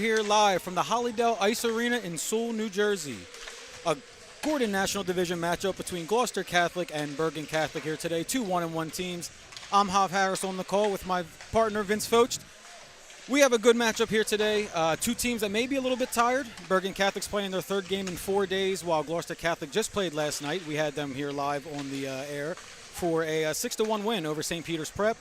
here live from the Hollydale Ice Arena in Sewell, New Jersey. A Gordon National Division matchup between Gloucester Catholic and Bergen Catholic here today. Two 1-1 teams. I'm Hav Harris on the call with my partner Vince Focht. We have a good matchup here today. Two teams that may be a little bit tired. Bergen Catholic's playing their third game in 4 days, while Gloucester Catholic just played last night. We had them here live on the air for a 6-1 win over St. Peter's Prep.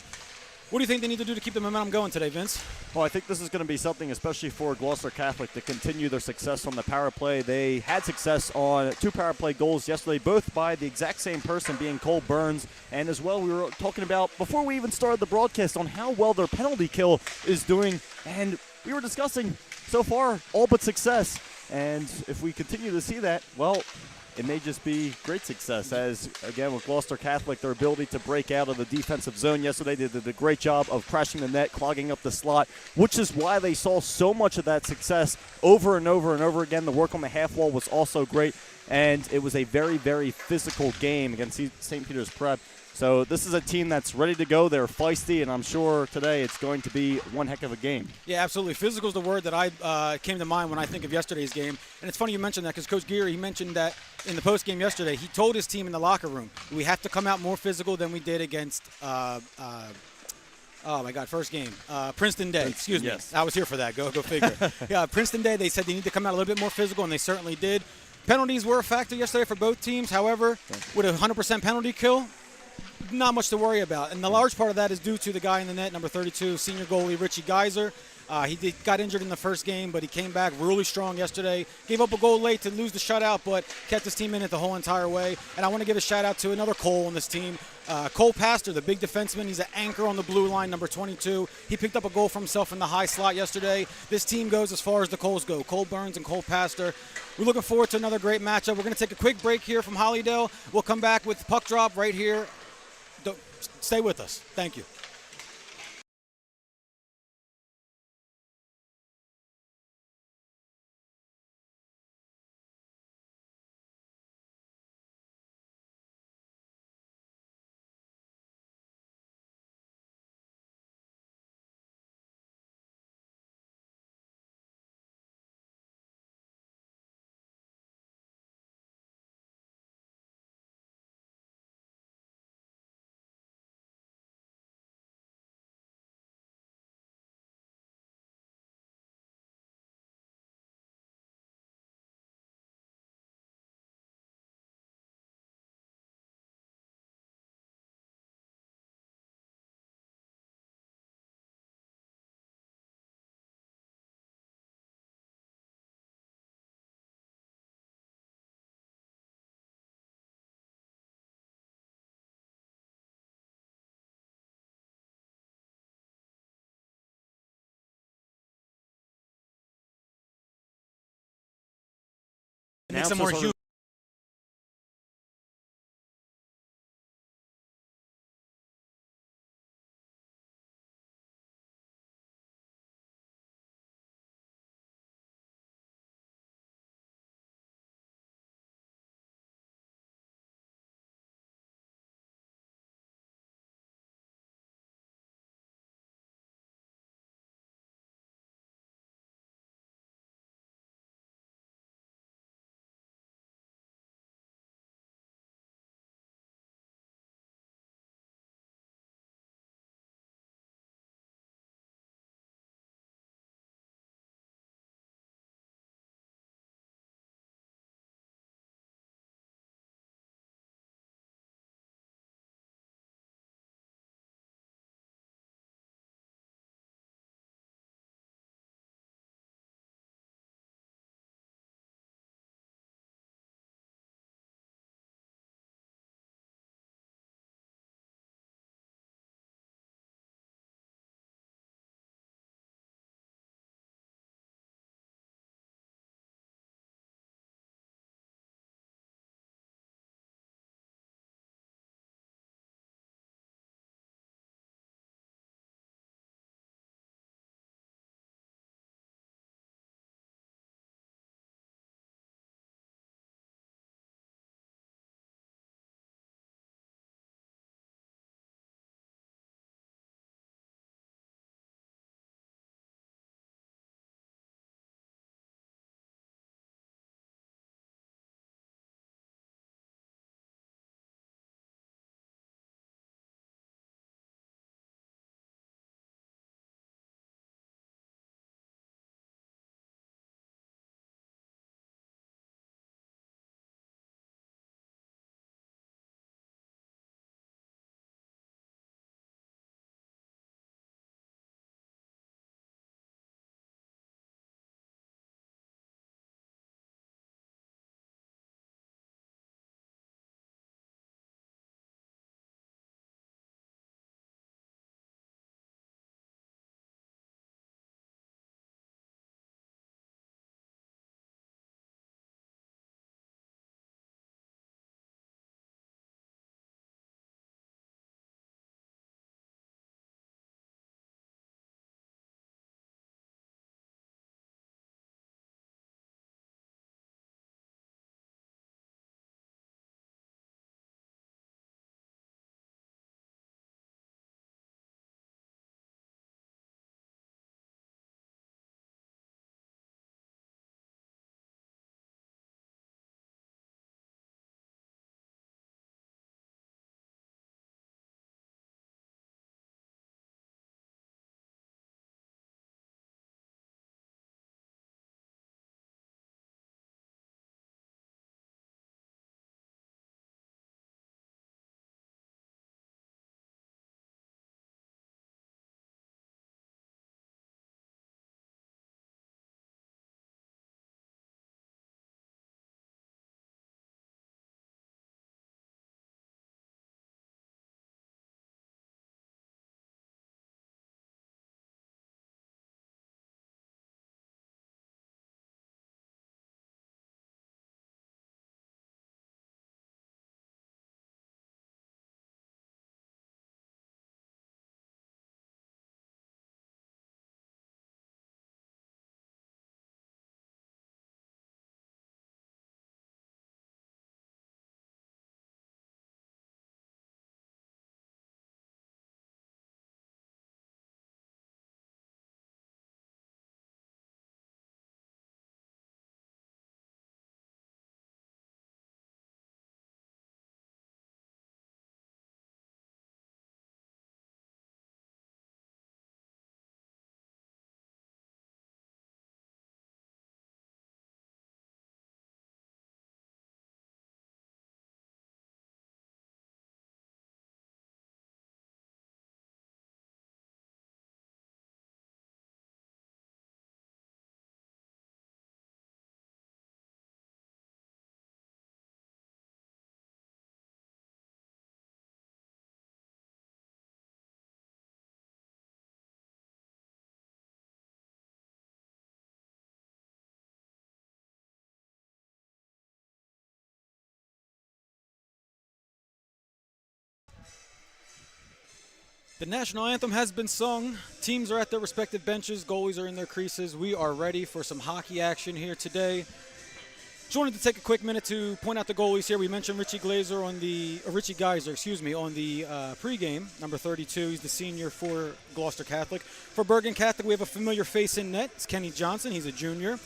What do you think they need to do to keep the momentum going today, Vince? Well, I think this is going to be something, especially for Gloucester Catholic, to continue their success on the power play. They had success on 2 power play goals yesterday, both by the exact same person, being Cole Burns. And as well, we were talking about, before we even started the broadcast, on how well their penalty kill is doing. And we were discussing, so far, all but success. And if we continue to see that, well, it may just be great success, as, again, with Gloucester Catholic, their ability to break out of the defensive zone yesterday, they did a great job of crashing the net, clogging up the slot, which is why they saw so much of that success over and over and over again. The work on the half wall was also great, and it was a very, very physical game against St. Peter's Prep. So this is a team that's ready to go. They're feisty, and I'm sure today it's going to be one heck of a game. Yeah, absolutely. Physical is the word that I came to mind when I think of yesterday's game. And it's funny you mentioned that, because Coach Geary, he mentioned that in the post game yesterday. He told his team in the locker room, we have to come out more physical than we did against first game. Princeton Day, excuse me. Yes. I was here for that. Go figure. Yeah, Princeton Day, they said they need to come out a little bit more physical, and they certainly did. Penalties were a factor yesterday for both teams. However, with a 100% penalty kill, not much to worry about. And the large part of that is due to the guy in the net, number 32, senior goalie Richie Geyser. He got injured in the first game, but he came back really strong yesterday. Gave up a goal late to lose the shutout, but kept his team in it the whole entire way. And I want to give a shout-out to another Cole on this team. Cole Pastor, the big defenseman. He's an anchor on the blue line, number 22. He picked up a goal for himself in the high slot yesterday. This team goes as far as the Coles go. Cole Burns and Cole Pastor. We're looking forward to another great matchup. We're going to take a quick break here from Hollydale. We'll come back with Puck Drop right here. Stay with us. Thank you. Make some more huge The national anthem has been sung. Teams are at their respective benches. Goalies are in their creases. We are ready for some hockey action here today. Just wanted to take a quick minute to point out the goalies here. We mentioned Richie Geyser on the pregame, number 32. He's the senior for Gloucester Catholic. For Bergen Catholic, we have a familiar face in net. It's Kenny Johnson. He's a junior.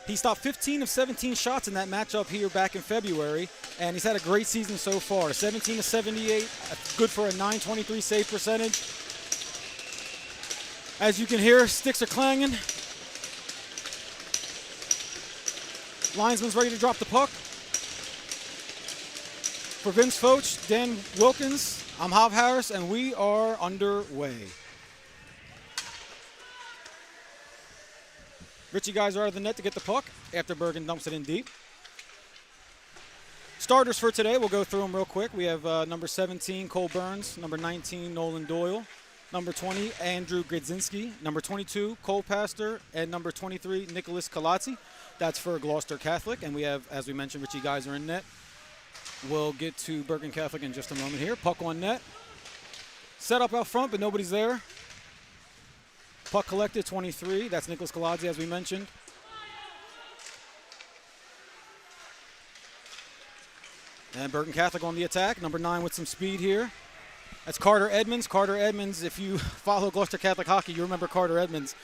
He stopped 15 of 17 shots in that matchup here back in February, and he's had a great season so far. 17 of 78, good for a .923 save percentage. As you can hear, sticks are clanging. Linesman's ready to drop the puck. For Vince Foch, Dan Wilkins, I'm Hav Harris, and we are underway. Richie Geyser out of the net to get the puck after Bergen dumps it in deep. Starters for today, we'll go through them real quick. We have number 17, Cole Burns, number 19, Nolan Doyle, number 20, Andrew Gridzinski, number 22, Cole Pastor, and number 23, Nicholas Kalazzi. That's for Gloucester Catholic, and we have, as we mentioned, Richie Geyser in net. We'll get to Bergen Catholic in just a moment here. Puck on net. Set up out front, but nobody's there. Puck collected, 23. That's Nicholas Kalazzi, as we mentioned. And Bergen Catholic on the attack. Number 9 with some speed here. That's Carter Edmonds. Carter Edmonds, if you follow Gloucester Catholic hockey, you remember Carter Edmonds.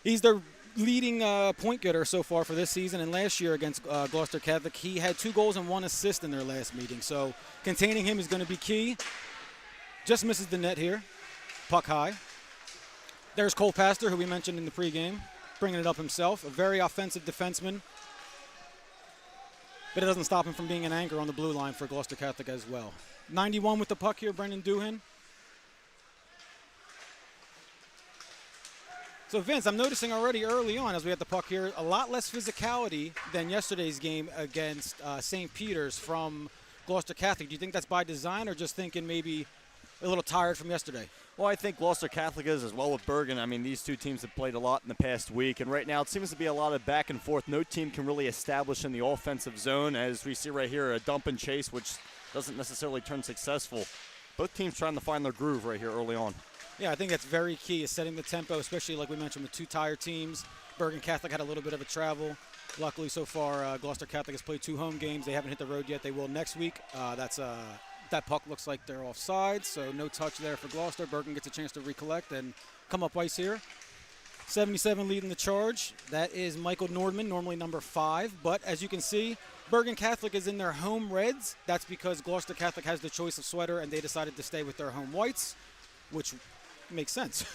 He's their leading point getter so far for this season. And last year against Gloucester Catholic, he had 2 goals and 1 assist in their last meeting. So containing him is going to be key. Just misses the net here. Puck high. There's Cole Pastor, who we mentioned in the pregame, bringing it up himself. A very offensive defenseman. But it doesn't stop him from being an anchor on the blue line for Gloucester Catholic as well. 91 with the puck here, Brendan Doohan. So, Vince, I'm noticing already early on as we had the puck here, a lot less physicality than yesterday's game against St. Peter's from Gloucester Catholic. Do you think that's by design or just thinking maybe a little tired from yesterday? Well, I think Gloucester Catholic is, as well with Bergen. I mean, these two teams have played a lot in the past week, and right now it seems to be a lot of back and forth. No team can really establish in the offensive zone, as we see right here, a dump and chase, which doesn't necessarily turn successful. Both teams trying to find their groove right here early on. Yeah, I think that's very key, is setting the tempo, especially like we mentioned with 2 tired teams. Bergen Catholic had a little bit of a travel. Luckily, so far, Gloucester Catholic has played 2 home games. They haven't hit the road yet. They will next week. That puck looks like they're offside, so no touch there for Gloucester. Bergen gets a chance to recollect and come up ice here. 77 leading the charge. That is Michael Nordman, normally number 5. But as you can see, Bergen Catholic is in their home reds. That's because Gloucester Catholic has the choice of sweater, and they decided to stay with their home whites, which makes sense.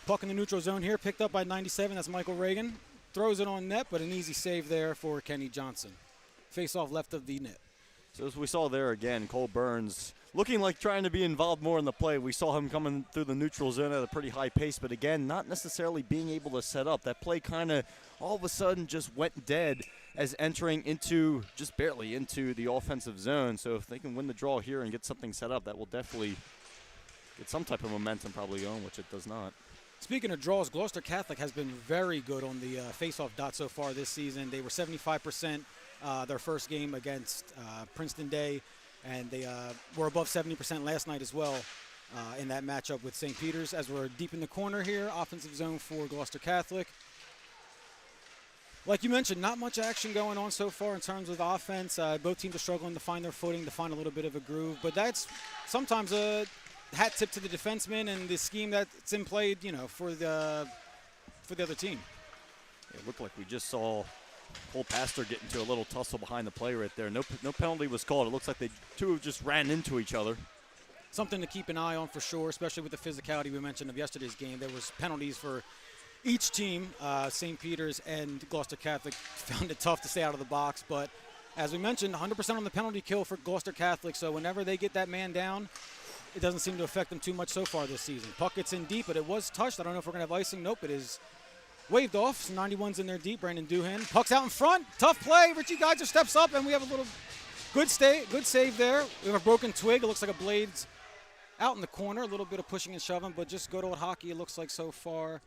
Puck in the neutral zone here, picked up by 97. That's Michael Reagan. Throws it on net, but an easy save there for Kenny Johnson. Face off left of the net. So as we saw there again, Cole Burns looking like trying to be involved more in the play. We saw him coming through the neutral zone at a pretty high pace, but again, not necessarily being able to set up. That play kind of all of a sudden just went dead as entering into, just barely into the offensive zone. So if they can win the draw here and get something set up, that will definitely get some type of momentum probably going, which it does not. Speaking of draws, Gloucester Catholic has been very good on the face-off dot so far this season. They were 75% their first game against Princeton Day, and they were above 70% last night as well in that matchup with St. Peter's. As we're deep in the corner here, offensive zone for Gloucester Catholic. Like you mentioned, not much action going on so far in terms of offense. Both teams are struggling to find their footing, to find a little bit of a groove, but that's sometimes a hat tip to the defenseman and the scheme that's in play, for the other team. It looked like we just saw Cole Pastor get into a little tussle behind the play right there. No penalty was called. It looks like they two just ran into each other. Something to keep an eye on for sure, especially with the physicality we mentioned of yesterday's game. There was penalties for each team. St. Peter's and Gloucester Catholic found it tough to stay out of the box, but as we mentioned, 100% on the penalty kill for Gloucester Catholic, so whenever they get that man down, it doesn't seem to affect them too much so far this season. Puck gets in deep, but it was touched. I don't know if we're going to have icing. Nope, it is waved off. Some 91's in there deep. Brandon Doohan. Puck's out in front. Tough play. Richie Geyser steps up, and we have a little good save there. We have a broken twig. It looks like a blade's out in the corner. A little bit of pushing and shoving, but just good old hockey, it looks like so far.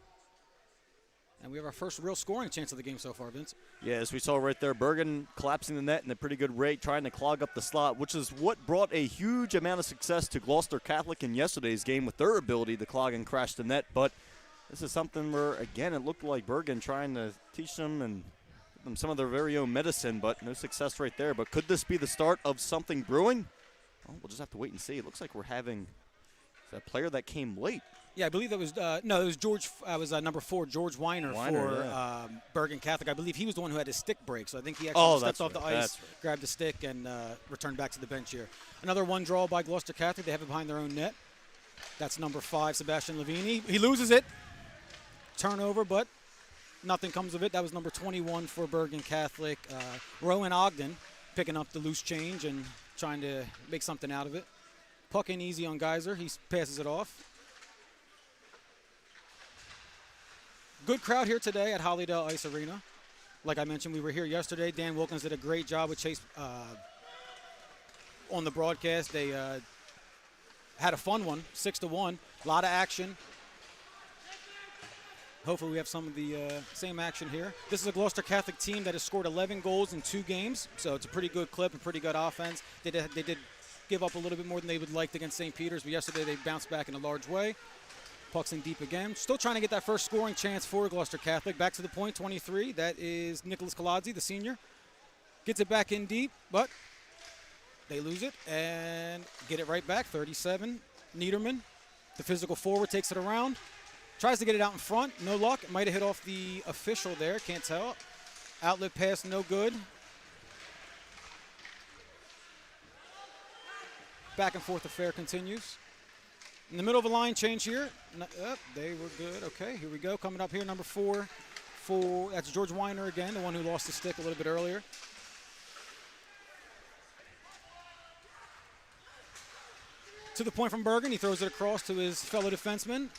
And we have our first real scoring chance of the game so far, Vince. Yeah, as we saw right there, Bergen collapsing the net in a pretty good rate, trying to clog up the slot, which is what brought a huge amount of success to Gloucester Catholic in yesterday's game with their ability to clog and crash the net. But this is something where, again, it looked like Bergen trying to teach them and give them some of their very own medicine, but no success right there. But could this be the start of something brewing? Well, we'll just have to wait and see. It looks like we're having a player that came late. Yeah, I believe that was it was George. Was number 4, George Weiner for Bergen Catholic. I believe he was the one who had his stick break, so I think he actually stepped off the ice, grabbed the stick, and returned back to the bench here. Another one draw by Gloucester Catholic. They have it behind their own net. That's number 5, Sebastian Lavini. He loses it. Turnover, but nothing comes of it. That was number 21 for Bergen Catholic. Rowan Ogden picking up the loose change and trying to make something out of it. Puck in easy on Geyser. He passes it off. Good crowd here today at Hollydale Ice Arena. Like I mentioned, we were here yesterday. Dan Wilkins did a great job with Chase on the broadcast. They had a fun one, 6-1. A lot of action. Hopefully we have some of the same action here. This is a Gloucester Catholic team that has scored 11 goals in 2 games, so it's a pretty good clip and pretty good offense. They did give up a little bit more than they would like against St. Peter's, but yesterday they bounced back in a large way. Puck's in deep again. Still trying to get that first scoring chance for Gloucester Catholic. Back to the point, 23. That is Nicholas Colazzi, the senior. Gets it back in deep, but they lose it and get it right back, 37. Niederman, the physical forward, takes it around. Tries to get it out in front. No luck. It might have hit off the official there. Can't tell. Outlet pass, no good. Back and forth affair continues. In the middle of a line change here. They were good. Okay, here we go. Coming up here, number 4. That's George Weiner again, the one who lost the stick a little bit earlier. To the point from Bergen. He throws it across to his fellow defenseman.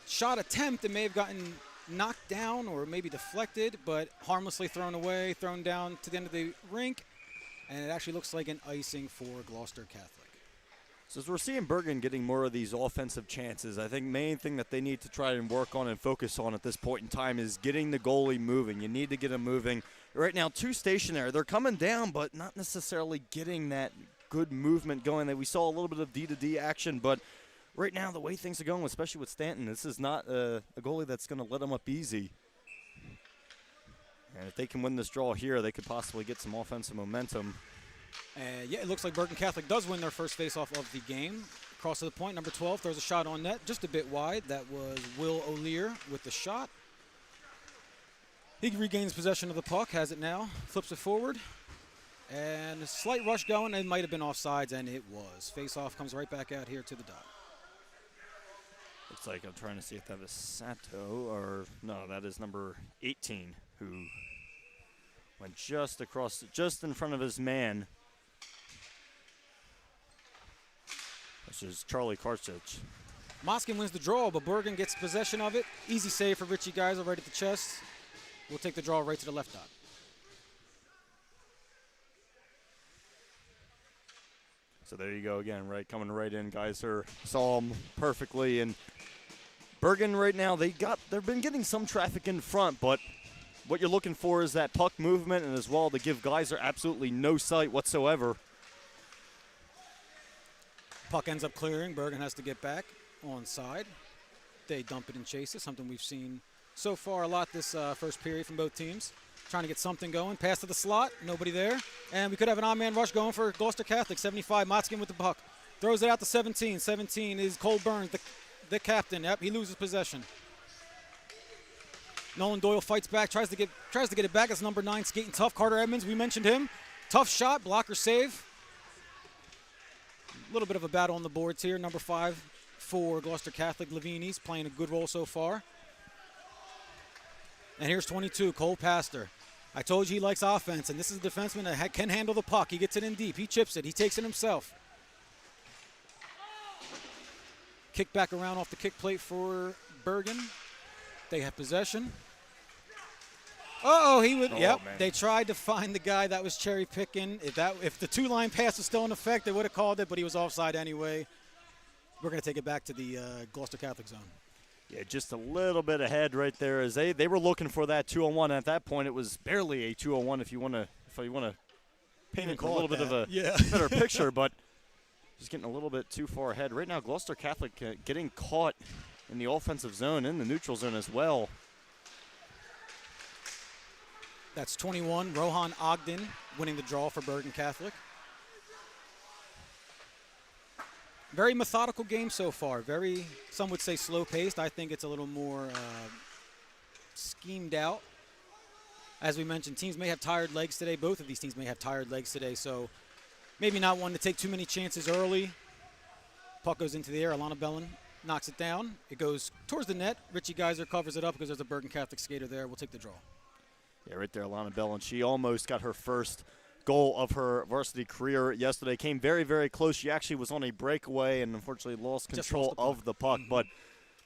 Shot attempt that may have gotten knocked down or maybe deflected, but harmlessly thrown away, thrown down to the end of the rink. And it actually looks like an icing for Gloucester Catholic. So as we're seeing Bergen getting more of these offensive chances, I think main thing that they need to try and work on and focus on at this point in time is getting the goalie moving. You need to get him moving. Right now, 2 stationary. They're coming down, but not necessarily getting that good movement going. That we saw a little bit of D-to-D action, but right now, the way things are going, especially with Stanton, this is not a goalie that's going to let him up easy. And if they can win this draw here, they could possibly get some offensive momentum. Yeah, it looks like Bergen Catholic does win their first faceoff of the game. Across to the point, number 12 throws a shot on net, just a bit wide. That was Will O'Lear with the shot. He regains possession of the puck, has it now, flips it forward. And a slight rush going. It might have been offsides, and it was. Faceoff comes right back out here to the dot. Looks like I'm trying to see if that is Sato or no, that is number 18 who went just across, just in front of his man. This is Charlie Karchich. Moskin wins the draw, but Bergen gets possession of it. Easy save for Richie Geyser right at the chest. We'll take the draw right to the left dot. So there you go again, right? Coming right in. Geyser saw him perfectly. And Bergen right now, they've been getting some traffic in front, but what you're looking for is that puck movement and as well to give Geyser absolutely no sight whatsoever. Puck ends up clearing. Bergen has to get back onside. They dump it and chase it, something we've seen so far a lot this first period from both teams. Trying to get something going. Pass to the slot. Nobody there. And we could have an on-man rush going for Gloucester Catholic. 75. Motzkin with the puck. Throws it out to 17. 17 is Cole Burns, the captain. Yep, he loses possession. Nolan Doyle fights back. Tries to get it back. It's number 9 skating tough. Carter Edmonds, we mentioned him. Tough shot. Blocker save. A little bit of a battle on the boards here. Number 5 for Gloucester Catholic. Lavini's playing a good role so far. And here's 22, Cole Pastor. I told you he likes offense, and this is a defenseman that can handle the puck. He gets it in deep. He chips it. He takes it himself. Kick back around off the kick plate for Bergen. They have possession. Yep. Man. They tried to find the guy that was cherry picking. If the 2-line pass was still in effect, they would have called it, but he was offside anyway. We're going to take it back to the Gloucester Catholic zone. Yeah, just a little bit ahead right there as they were looking for that 2-on-1. At that point, it was barely a 2-on-1 if you want to paint it a little bit of a better picture, but just getting a little bit too far ahead. Right now, Gloucester Catholic getting caught in the offensive zone, in the neutral zone as well. That's 21, Rohan Ogden winning the draw for Bergen Catholic. Very methodical game so far. Very, some would say slow-paced. I think it's a little more schemed out. As we mentioned, teams may have tired legs today. Both of these teams may have tired legs today, so maybe not one to take too many chances early. Puck goes into the air. Alana Bellin knocks it down. It goes towards the net. Richie Geiser covers it up because there's a Bergen Catholic skater there. We'll take the draw. Yeah, right there, Alana Bellin. She almost got her first goal of her varsity career yesterday. Came very, very close. She actually was on a breakaway and unfortunately lost control of the puck. But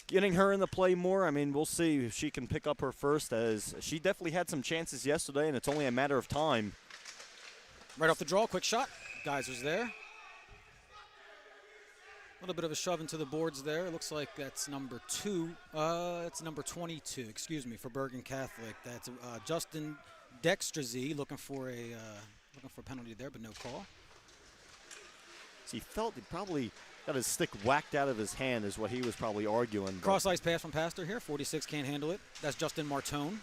getting her in the play more, I mean, we'll see if she can pick up her first, as she definitely had some chances yesterday, and it's only a matter of time. Right off the draw, quick shot. Geiser's there. A little bit of a shove into the boards there. It looks like that's number 2. It's number 22, excuse me, for Bergen Catholic. That's Justin Dextrazy looking for a penalty there, but no call. So he felt he probably got his stick whacked out of his hand is what he was probably arguing. Cross-ice pass from Pastor here. 46 can't handle it. That's Justin Martone.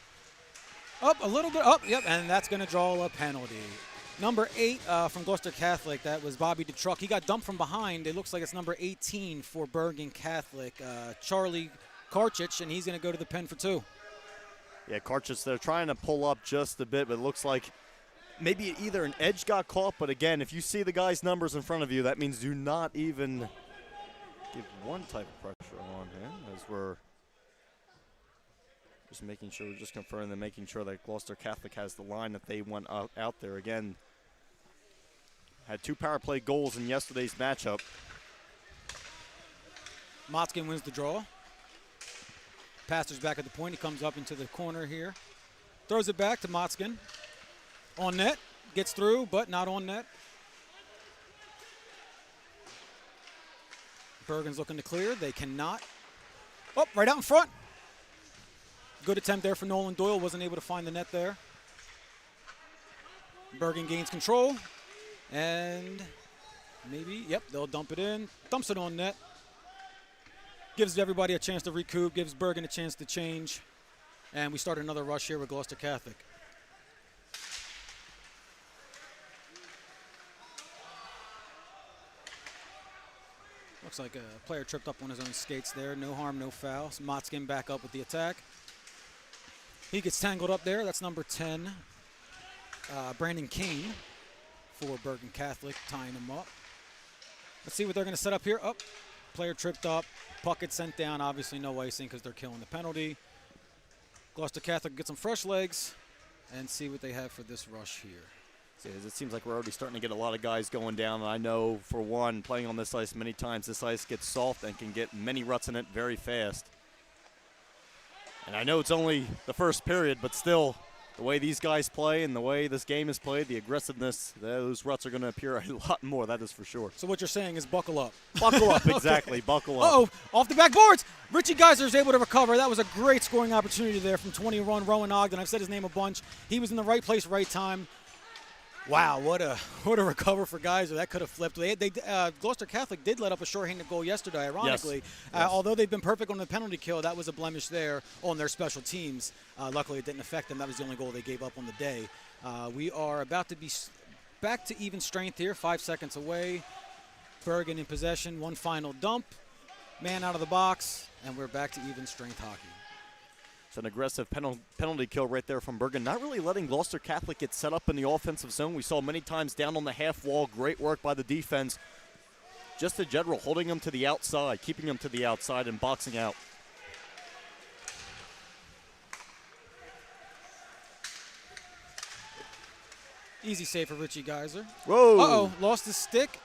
Up a little bit. Up, yep, and that's going to draw a penalty. Number 8 from Gloucester Catholic, that was Bobby DeTruck. He got dumped from behind. It looks like it's number 18 for Bergen Catholic, Charlie Karchich, and he's going to go to the pen for 2. Yeah, Karchich, they're trying to pull up just a bit, but it looks like maybe either an edge got caught, but again, if you see the guy's numbers in front of you, that means do not even give one type of pressure on him, as we're just making sure, we're just confirming and making sure that Gloucester Catholic has the line that they want out there. Again, had 2 power play goals in yesterday's matchup. Motzkin wins the draw. Pastor's back at the point. He comes up into the corner here. Throws it back to Motzkin. On net. Gets through, but not on net. Bergen's looking to clear. They cannot. Oh, right out in front. Good attempt there for Nolan Doyle. Wasn't able to find the net there. Bergen gains control. And maybe, yep, they'll dump it in. Dumps it on net. Gives everybody a chance to recoup. Gives Bergen a chance to change. And we start another rush here with Gloucester Catholic. Looks like a player tripped up on his own skates there. No harm, no foul. So Motzkin back up with the attack. He gets tangled up there. That's number 10, Brandon Kane for Bergen Catholic, tying him up. Let's see what they're going to set up here. Up. Player tripped up. Puck gets sent down. Obviously no icing because they're killing the penalty. Gloucester Catholic get some fresh legs and see what they have for this rush here. It seems like we're already starting to get a lot of guys going down. And I know, for one, playing on this ice many times, this ice gets soft and can get many ruts in it very fast. And I know it's only the first period, but still, the way these guys play and the way this game is played, the aggressiveness, those ruts are going to appear a lot more, that is for sure. So what you're saying is buckle up. Buckle up, exactly, okay. Buckle up. Uh-oh, off the backboards. Richie Geiser is able to recover. That was a great scoring opportunity there from 21, Rowan Ogden. I've said his name a bunch. He was in the right place, right time. Wow, what a recover for Geiser. That could have flipped. Gloucester Catholic did let up a shorthanded goal yesterday, ironically. Yes. Although they've been perfect on the penalty kill, that was a blemish there on their special teams. Luckily, it didn't affect them. That was the only goal they gave up on the day. We are about to be back to even strength here, 5 seconds away. Bergen in possession, one final dump. Man out of the box, and we're back to even strength hockey. An aggressive penalty kill right there from Bergen. Not really letting Gloucester Catholic get set up in the offensive zone. We saw many times down on the half wall. Great work by the defense. Just in general, holding them to the outside, keeping them to the outside and boxing out. Easy save for Richie Geiser. Whoa. Uh-oh, lost his stick.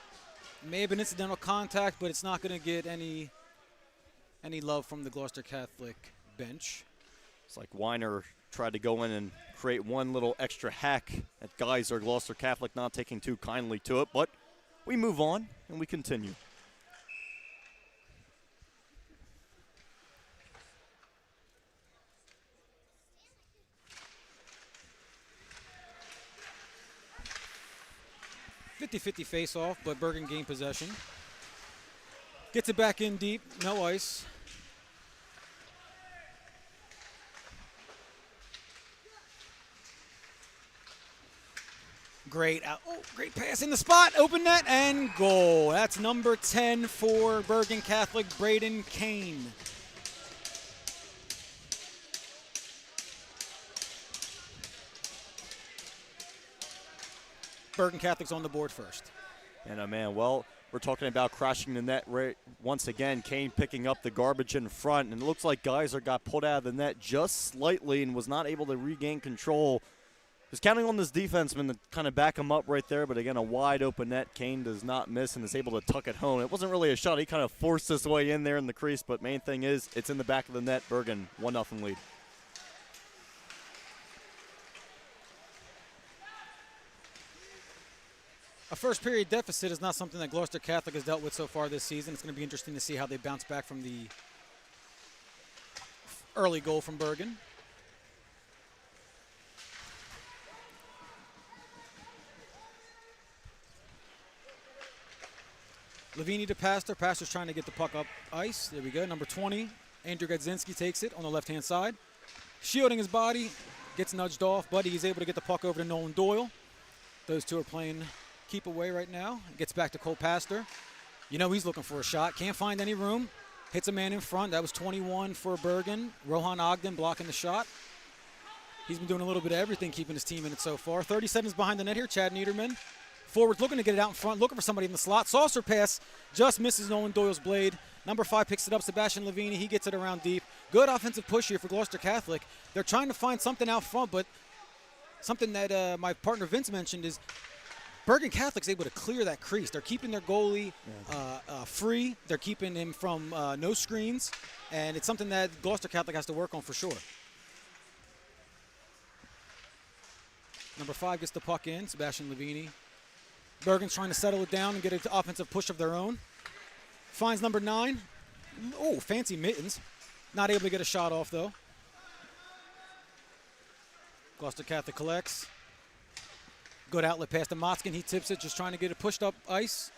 May have been incidental contact, but it's not going to get any love from the Gloucester Catholic bench. It's like Weiner tried to go in and create one little extra hack at Geiser. Gloucester Catholic not taking too kindly to it, but we move on and we continue. 50-50 face-off, but Bergen gained possession. Gets it back in deep, no ice. Great pass in the spot, open net, and goal. That's number 10 for Bergen Catholic, Braden Kane. Bergen Catholic's on the board first. And man, well, we're talking about crashing the net right once again. Kane picking up the garbage in front, and it looks like Geyser got pulled out of the net just slightly and was not able to regain control. Was counting on this defenseman to kind of back him up right there, but again, a wide open net. Kane does not miss and is able to tuck it home. It wasn't really a shot. He kind of forced his way in there in the crease, but main thing is it's in the back of the net. Bergen, 1-0 lead. A first period deficit is not something that Gloucester Catholic has dealt with so far this season. It's going to be interesting to see how they bounce back from the early goal from Bergen. Lavini to Pastor. Pastor's trying to get the puck up ice. There we go. Number 20, Andrew Gadzinski takes it on the left-hand side. Shielding his body, gets nudged off, but he's able to get the puck over to Nolan Doyle. Those two are playing keep away right now. Gets back to Cole Pastor. You know he's looking for a shot. Can't find any room. Hits a man in front. That was 21 for Bergen. Rohan Ogden blocking the shot. He's been doing a little bit of everything, keeping his team in it so far. 37 is behind the net here. Chad Niederman. Forwards looking to get it out in front, looking for somebody in the slot. Saucer pass just misses Nolan Doyle's blade. Number 5 picks it up, Sebastian Lavini. He gets it around deep. Good offensive push here for Gloucester Catholic. They're trying to find something out front, but something that my partner Vince mentioned is Bergen Catholic's able to clear that crease. They're keeping their goalie free. They're keeping him from no screens, and it's something that Gloucester Catholic has to work on for sure. Number 5 gets the puck in, Sebastian Lavini. Bergen's trying to settle it down and get an offensive push of their own. Finds number 9. Oh, fancy mittens. Not able to get a shot off, though. Gloucester Catholic collects. Good outlet pass to Motzkin. He tips it, just trying to get it pushed up ice.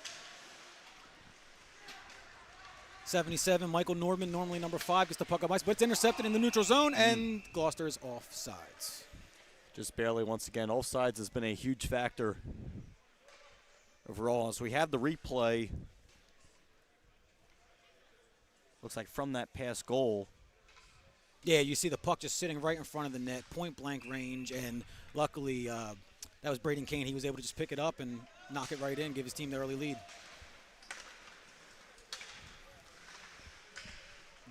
77, Michael Norman, normally number 5, gets the puck up ice, but it's intercepted in the neutral zone, and Gloucester is offsides. Just barely once again. Offsides has been a huge factor overall. As we have the replay, looks like from that past goal. Yeah, you see the puck just sitting right in front of the net, point blank range, and luckily that was Braden Kane. He was able to just pick it up and knock it right in, give his team the early lead.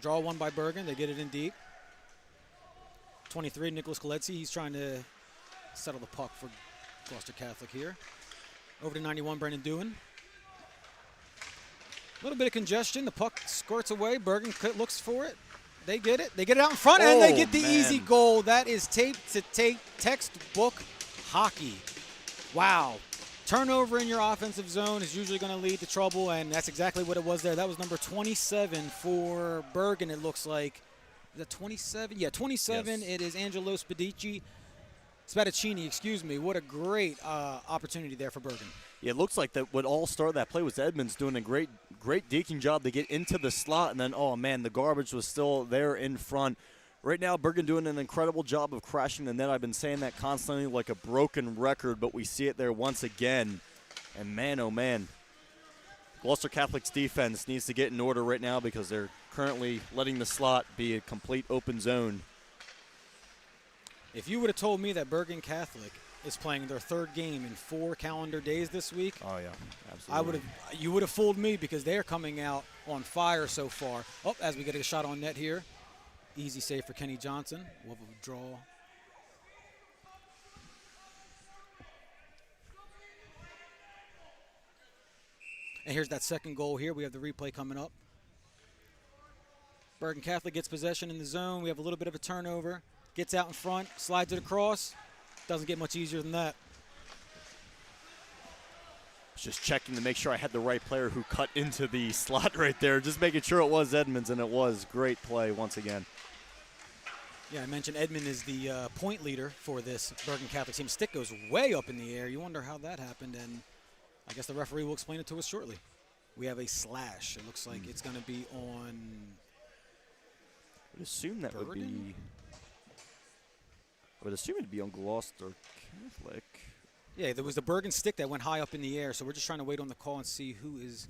Draw one by Bergen. They get it in deep. 23, Nicholas Koletsi. He's trying to settle the puck for Gloucester Catholic here. Over to 91, Brendan Doohan. A little bit of congestion. The puck squirts away. Bergen looks for it. They get it. They get it out in front, and they get the easy goal. That is tape-to-tape textbook hockey. Wow. Turnover in your offensive zone is usually going to lead to trouble, and that's exactly what it was there. That was number 27 for Bergen, it looks like. Is that 27? Yeah, 27. Yes. It is Angelo Spadaccini, excuse me. What a great opportunity there for Bergen. Yeah, it looks like that what all started that play was Edmonds doing a great deking job to get into the slot, and then, oh, man, the garbage was still there in front. Right now, Bergen doing an incredible job of crashing the net. I've been saying that constantly like a broken record, but we see it there once again. And, man, oh, man, Gloucester Catholic's defense needs to get in order right now because they're currently letting the slot be a complete open zone. If you would have told me that Bergen Catholic is playing their 3rd game in 4 calendar days this week, oh yeah, absolutely, you would have fooled me because they're coming out on fire so far. Oh, as we get a shot on net here, easy save for Kenny Johnson. We'll have a draw. And here's that second goal here. We have the replay coming up. Bergen Catholic gets possession in the zone. We have a little bit of a turnover. Gets out in front, slides it across. Doesn't get much easier than that. Just checking to make sure I had the right player who cut into the slot right there. Just making sure it was Edmonds, and it was. Great play once again. Yeah, I mentioned Edmond is the point leader for this Bergen Catholic team. Stick goes way up in the air. You wonder how that happened, and I guess the referee will explain it to us shortly. We have a slash. It looks like it's going to be on. I would assume that Bergen? would be. I would assume it'd be on Gloucester Catholic. Yeah, there was the Bergen stick that went high up in the air, so we're just trying to wait on the call and see who is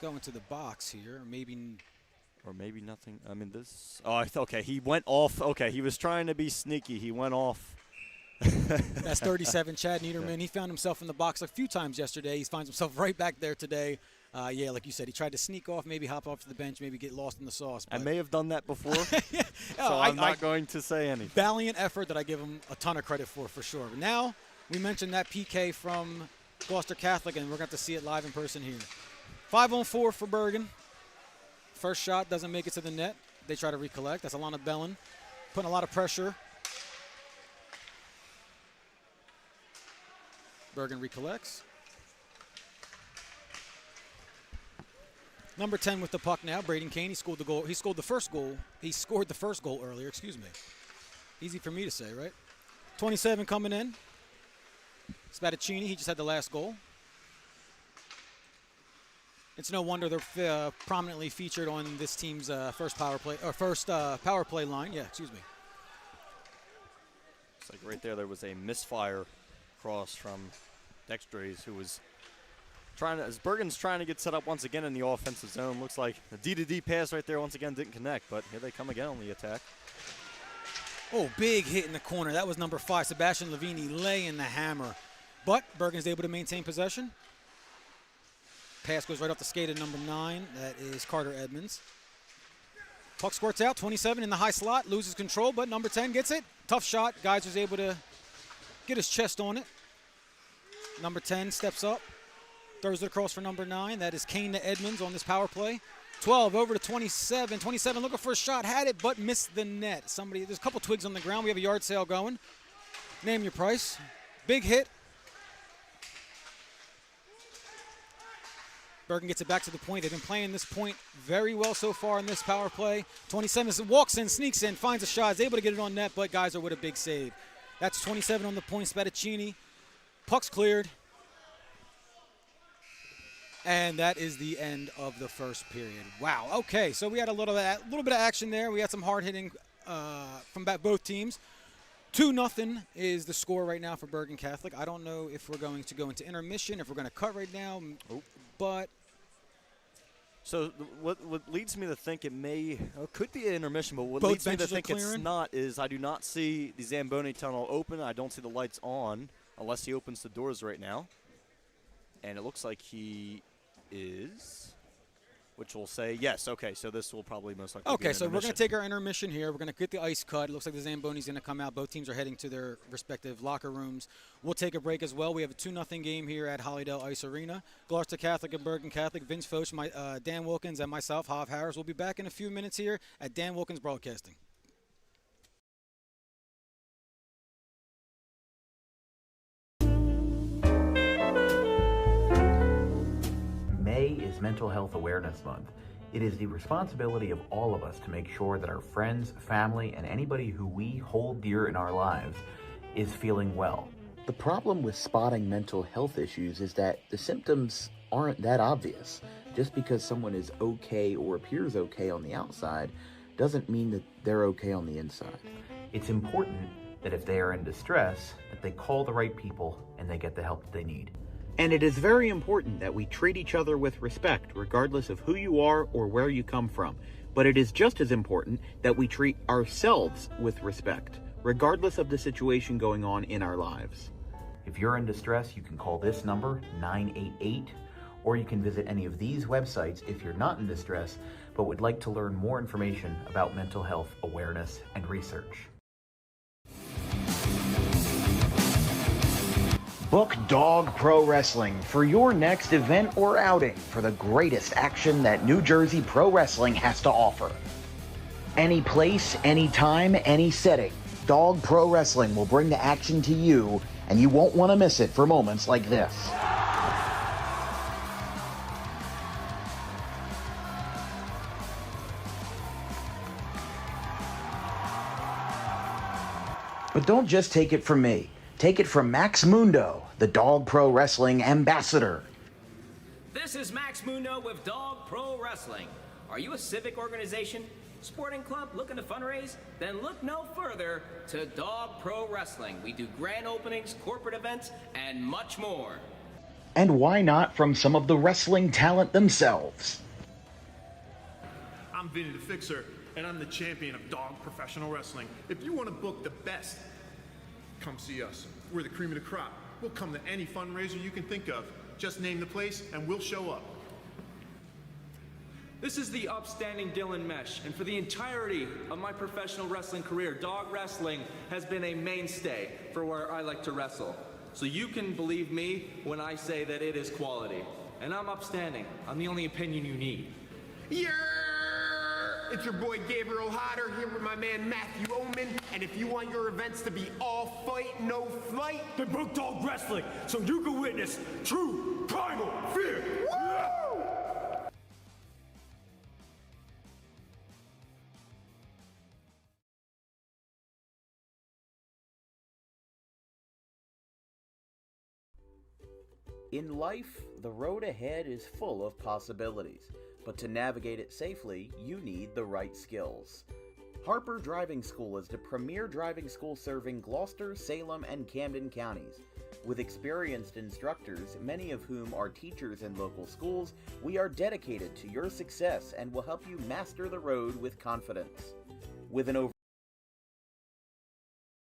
going to the box here. Or maybe nothing. I mean, this. Oh, okay. He went off. Okay, he was trying to be sneaky. He went off. That's 37, Chad Niederman. Yeah. He found himself in the box a few times yesterday. He finds himself right back there today. Yeah, like you said, he tried to sneak off, maybe hop off to the bench, maybe get lost in the sauce. I may have done that before, so I'm not going to say anything. Valiant effort that I give him a ton of credit for sure. But now, we mentioned that PK from Gloucester Catholic, and we're going to see it live in person here. 5-on-4 for Bergen. First shot doesn't make it to the net. They try to recollect. That's Alana Bellin putting a lot of pressure. Bergen recollects. Number 10 with the puck now, Braden Kane. He scored the goal. He scored the first goal. He scored the first goal earlier, excuse me. Easy for me to say, right? 27 coming in. Spadaccini, he just had the last goal. It's no wonder they're prominently featured on this team's first power play line. Yeah, excuse me. It's like right there was a misfire cross from Dextres, who was as Bergen's trying to get set up once again in the offensive zone. Looks like the D-to-D pass right there once again didn't connect, but here they come again on the attack. Oh, big hit in the corner. That was number 5, Sebastian Lavini laying the hammer. But Bergen's able to maintain possession. Pass goes right off the skate of number 9. That is Carter Edmonds. Puck squirts out, 27 in the high slot, loses control, but number 10 gets it. Tough shot. Geyser's able to get his chest on it. Number 10 steps up, throws it across for number 9. That is Kane to Edmonds on this power play. 12 over to 27. 27 looking for a shot, had it, but missed the net. There's a couple twigs on the ground. We have a yard sale going. Name your price. Big hit. Bergen gets it back to the point. They've been playing this point very well so far in this power play. 27 walks in, sneaks in, finds a shot, is able to get it on net, but Geyser with a big save. That's 27 on the point, Spadaccini. Puck's cleared. And that is the end of the first period. Wow, okay, so we had a little bit of action there. We had some hard hitting from both teams. 2-0 is the score right now for Bergen Catholic. I don't know if we're going to go into intermission, if we're going to cut right now, but... So what leads me to think could be an intermission, but what leads me to think it's not is I do not see the Zamboni tunnel open. I don't see the lights on unless he opens the doors right now. And it looks like he is, which will say yes. Okay, so this will probably most likely be an so we're going to take our intermission here. We're going to get the ice cut. It looks like the Zamboni's going to come out. Both teams are heading to their respective locker rooms. We'll take a break as well. We have a 2-0 game here at Hollydale Ice Arena. Gloucester Catholic and Bergen Catholic. Vince Foch, Dan Wilkins, and myself, Hav Harris, will be back in a few minutes here at Dan Wilkins Broadcasting. May is Mental Health Awareness Month. It is the responsibility of all of us to make sure that our friends, family, and anybody who we hold dear in our lives is feeling well. The problem with spotting mental health issues is that the symptoms aren't that obvious. Just because someone is okay or appears okay on the outside doesn't mean that they're okay on the inside. It's important that if they are in distress, that they call the right people and they get the help that they need. And it is very important that we treat each other with respect, regardless of who you are or where you come from. But it is just as important that we treat ourselves with respect, regardless of the situation going on in our lives. If you're in distress, you can call this number, 988, or you can visit any of these websites if you're not in distress, but would like to learn more information about mental health awareness and research. Book Dog Pro Wrestling for your next event or outing for the greatest action that New Jersey Pro Wrestling has to offer. Any place, any time, any setting, Dog Pro Wrestling will bring the action to you, and you won't want to miss it for moments like this. But don't just take it from me. Take it from Max Mundo, the Dog Pro Wrestling Ambassador. This is Max Muno with Dog Pro Wrestling. Are you a civic organization, sporting club looking to fundraise? Then look no further to Dog Pro Wrestling. We do grand openings, corporate events, and much more. And why not from some of the wrestling talent themselves? I'm Vinny the Fixer, and I'm the champion of Dog Professional Wrestling. If you want to book the best, come see us. We're the cream of the crop. We'll come to any fundraiser you can think of. Just name the place, and we'll show up. This is the upstanding Dylan Mesh, and for the entirety of my professional wrestling career, dog wrestling has been a mainstay for where I like to wrestle. So you can believe me when I say that it is quality. And I'm upstanding. I'm the only opinion you need. Yeah! It's your boy Gabriel Hodder here with my man Matthew Oman, and if you want your events to be all fight, no flight, then book Dog Wrestling so you can witness true primal fear. Woo! In life, the road ahead is full of possibilities, but to navigate it safely, you need the right skills. Harper Driving School is the premier driving school serving Gloucester, Salem, and Camden counties. With experienced instructors, many of whom are teachers in local schools, we are dedicated to your success and will help you master the road with confidence. With an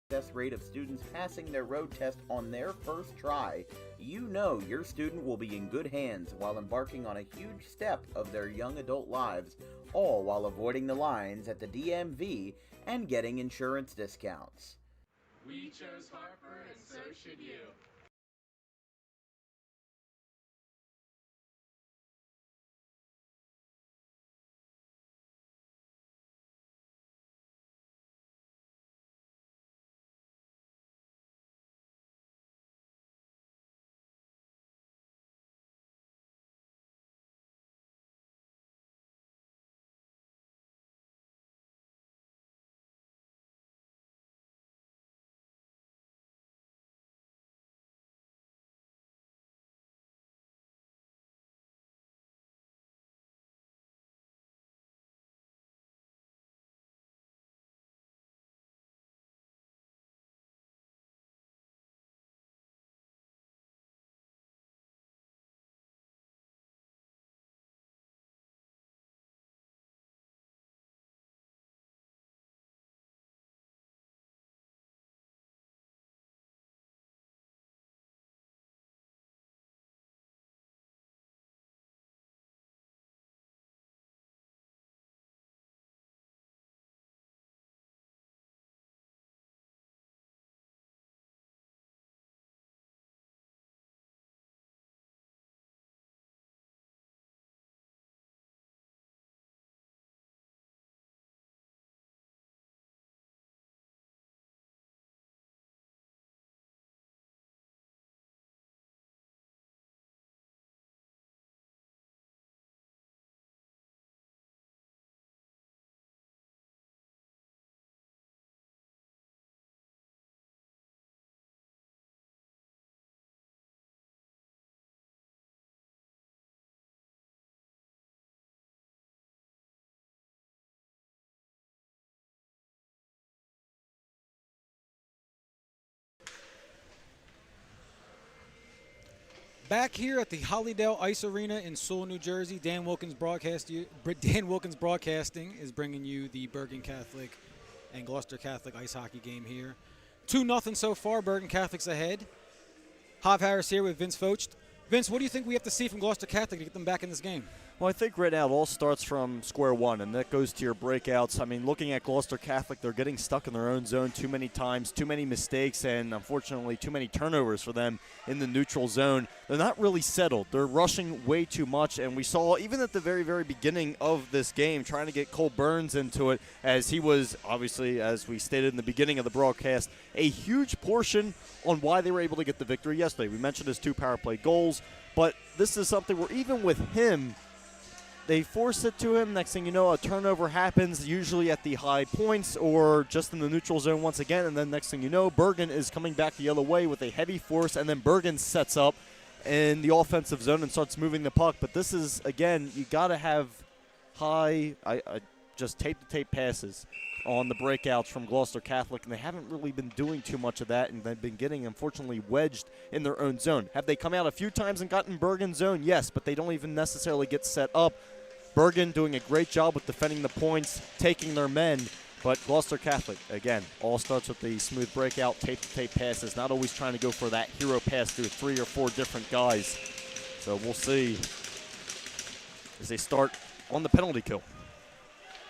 success rate of students passing their road test on their first try, you know your student will be in good hands while embarking on a huge step of their young adult lives, all while avoiding the lines at the DMV and getting insurance discounts. We chose Harper, and so should you. Back here at the Hollydale Ice Arena in Sewell, New Jersey, Dan Wilkins Broadcasting is bringing you the Bergen Catholic and Gloucester Catholic ice hockey game here. 2-0 so far. Bergen Catholic's ahead. Hav Harris here with Vince Focht. Vince, what do you think we have to see from Gloucester Catholic to get them back in this game? Well, I think right now it all starts from square one, and that goes to your breakouts. I mean, looking at Gloucester Catholic, they're getting stuck in their own zone too many times, too many mistakes, and unfortunately too many turnovers for them in the neutral zone. They're not really settled. They're rushing way too much, and we saw even at the very, very beginning of this game trying to get Cole Burns into it, as he was obviously, as we stated in the beginning of the broadcast, a huge portion on why they were able to get the victory yesterday. We mentioned his 2 power play goals, but this is something where even with him, They force it to him. Next thing you know, a turnover happens, usually at the high points or just in the neutral zone once again. And then next thing you know, Bergen is coming back the other way with a heavy force. And then Bergen sets up in the offensive zone and starts moving the puck. But this is, again, you got to have high, just tape-to-tape passes on the breakouts from Gloucester Catholic, and they haven't really been doing too much of that, and they've been getting, unfortunately, wedged in their own zone. Have they come out a few times and gotten Bergen's zone? Yes, but they don't even necessarily get set up. Bergen doing a great job with defending the points, taking their men, but Gloucester Catholic, again, all starts with the smooth breakout, tape-to-tape passes, not always trying to go for that hero pass through 3 or 4 different guys. So we'll see as they start on the penalty kill.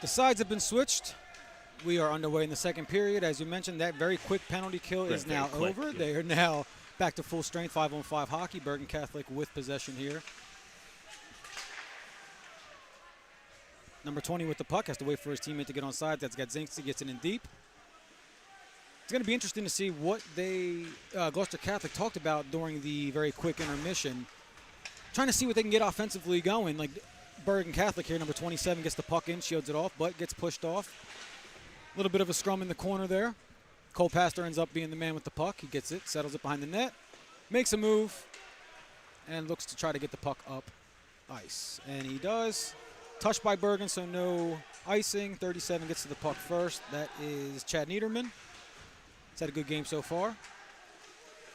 The sides have been switched. We are underway in the second period. As you mentioned, that very quick penalty kill is now over. They are now back to full strength, 5-on-5 hockey. Bergen Catholic with possession here. Number 20 with the puck, has to wait for his teammate to get on side. That's Gadzinski, gets it in deep. It's going to be interesting to see what Gloucester Catholic talked about during the very quick intermission. Trying to see what they can get offensively going. Like Bergen Catholic here, number 27, gets the puck in, shields it off, but gets pushed off. A little bit of a scrum in the corner there. Cole Pastor ends up being the man with the puck. He gets it, settles it behind the net, makes a move, and looks to try to get the puck up ice. And he does. Touched by Bergen, so no icing. 37 gets to the puck first. That is Chad Niederman. He's had a good game so far.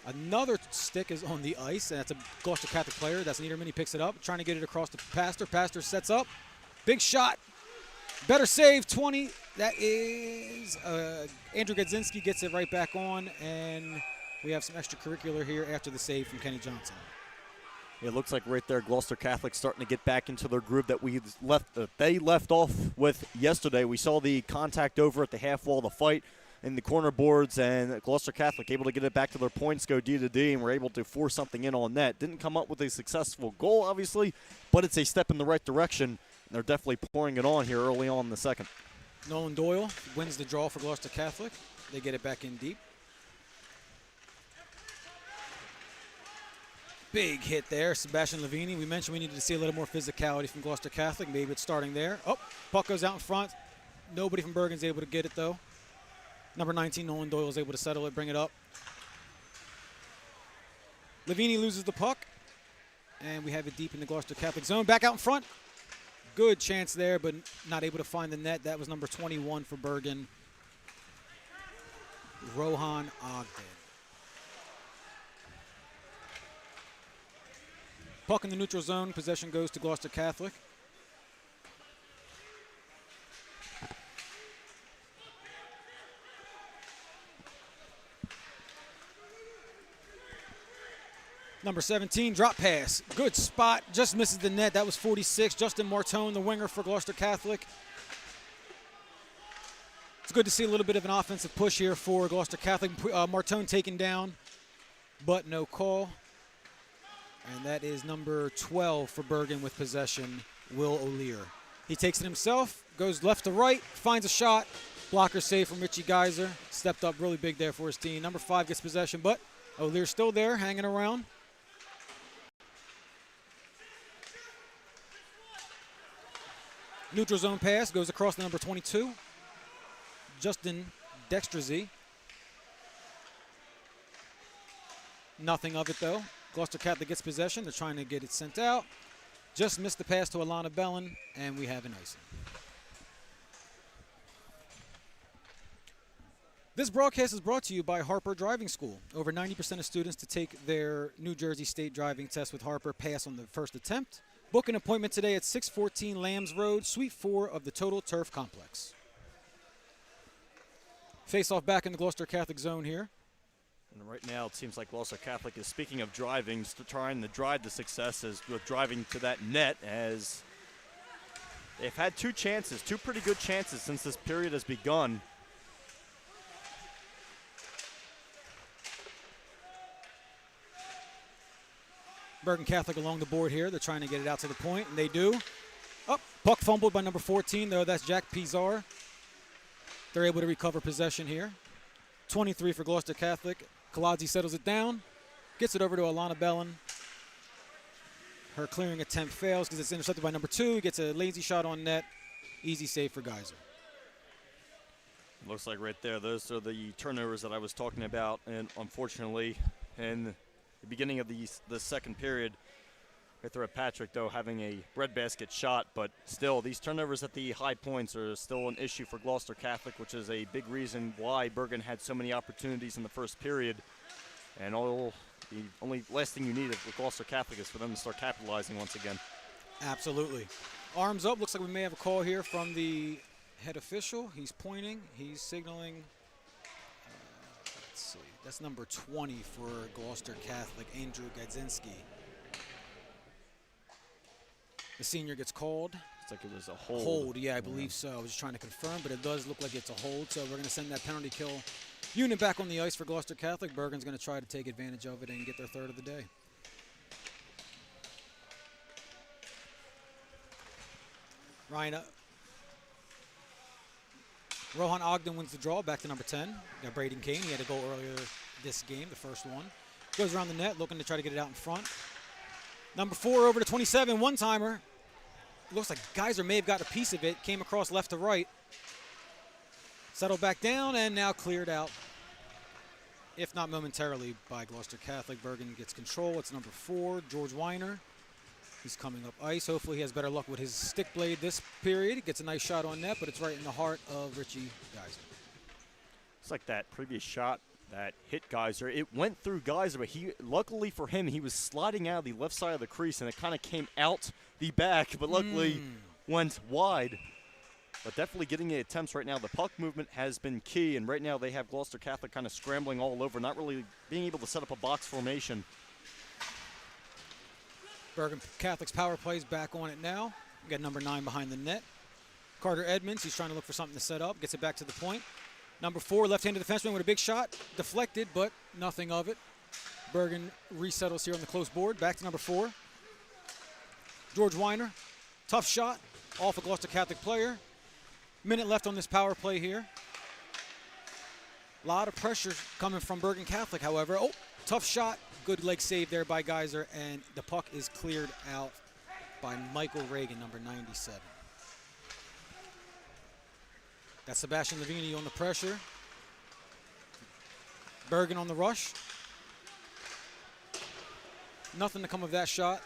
Another stick is on the ice, and that's a Gloucester Catholic player. That's Niederman. He picks it up, trying to get it across to Pastor. Pastor sets up. Big shot. Better save, 20. That is Andrew Gadzinski gets it right back on, and we have some extracurricular here after the save from Kenny Johnson. It looks like right there Gloucester Catholic starting to get back into their groove that they left off with yesterday. We saw the contact over at the half wall, the fight in the corner boards, and Gloucester Catholic able to get it back to their points, go D to D, and were able to force something in on net. Didn't come up with a successful goal, obviously, but it's a step in the right direction, and they're definitely pouring it on here early on in the second. Nolan Doyle wins the draw for Gloucester Catholic. They get it back in deep. Big hit there, Sebastian Lavini. We mentioned we needed to see a little more physicality from Gloucester Catholic. Maybe it's starting there. Oh, puck goes out in front. Nobody from Bergen's able to get it, though. Number 19, Nolan Doyle, is able to settle it, bring it up. Lavini loses the puck, and we have it deep in the Gloucester Catholic zone. Back out in front. Good chance there, but not able to find the net. That was number 21 for Bergen, Rohan Ogden. Puck in the neutral zone. Possession goes to Gloucester Catholic. Number 17, drop pass. Good spot. Just misses the net. That was 46. Justin Martone, the winger for Gloucester Catholic. It's good to see a little bit of an offensive push here for Gloucester Catholic. Martone taken down, but no call. And that is number 12 for Bergen with possession, Will O'Lear. He takes it himself, goes left to right, finds a shot. Blocker save from Richie Geiser. Stepped up really big there for his team. Number 5 gets possession, but O'Lear's still there, hanging around. Neutral zone pass goes across to number 22, Justin Dextrazy. Nothing of it, though. Gloucester Catholic gets possession. They're trying to get it sent out. Just missed the pass to Alana Bellin, and we have an icing. This broadcast is brought to you by Harper Driving School. Over 90% of students to take their New Jersey State driving test with Harper pass on the first attempt. Book an appointment today at 614 Lambs Road, Suite 4 of the Total Turf Complex. Face-off back in the Gloucester Catholic zone here. And right now it seems like Gloucester Catholic is, speaking of driving, trying to drive the success is with driving to that net, as they've had two pretty good chances since this period has begun. Bergen Catholic along the board here. They're trying to get it out to the point, and they do. Oh, puck fumbled by number 14, though. That's Jack Pizarro. They're able to recover possession here. 23 for Gloucester Catholic. Kaladze settles it down, gets it over to Alana Bellin. Her clearing attempt fails because it's intercepted by number 2. He gets a lazy shot on net. Easy save for Geyser. Looks like right there, those are the turnovers that I was talking about. And unfortunately, in the beginning of the second period, right there at Patrick, though, having a breadbasket shot. But still, these turnovers at the high points are still an issue for Gloucester Catholic, which is a big reason why Bergen had so many opportunities in the first period. And the only last thing you need with Gloucester Catholic is for them to start capitalizing once again. Absolutely. Arms up. Looks like we may have a call here from the head official. He's pointing. He's signaling. Let's see. That's number 20 for Gloucester Catholic, Andrew Gadzinski. The senior gets called. It's like it was a hold. Hold, yeah, I believe so. I was just trying to confirm, but it does look like it's a hold. So we're going to send that penalty kill unit back on the ice for Gloucester Catholic. Bergen's going to try to take advantage of it and get their third of the day. Rohan Ogden wins the draw, back to number 10. Got Braden Kane. He had a goal earlier this game, the first one. Goes around the net, looking to try to get it out in front. Number 4 over to 27, one-timer. Looks like Geyser may have got a piece of it. Came across left to right. Settled back down and now cleared out, if not momentarily, by Gloucester Catholic. Bergen gets control. It's number 4, George Weiner. He's coming up ice. Hopefully he has better luck with his stick blade this period. He gets a nice shot on net, but it's right in the heart of Richie Geyser. It's like that previous shot that hit Geyser. It went through Geyser, but luckily for him, he was sliding out of the left side of the crease, and it kind of came out the back, but luckily went wide. But definitely getting the attempts right now. The puck movement has been key, and right now they have Gloucester Catholic kind of scrambling all over, not really being able to set up a box formation. Bergen Catholic's power plays back on it now. We got number 9 behind the net. Carter Edmonds, he's trying to look for something to set up. Gets it back to the point. Number 4, left-handed defenseman with a big shot. Deflected, but nothing of it. Bergen resettles here on the close board. Back to number 4. George Weiner. Tough shot off a Gloucester Catholic player. Minute left on this power play here. A lot of pressure coming from Bergen Catholic, however. Oh, tough shot. Good leg save there by Geyser, and the puck is cleared out by Michael Reagan, number 97. That's Sebastian Lavini on the pressure. Bergen on the rush. Nothing to come of that shot.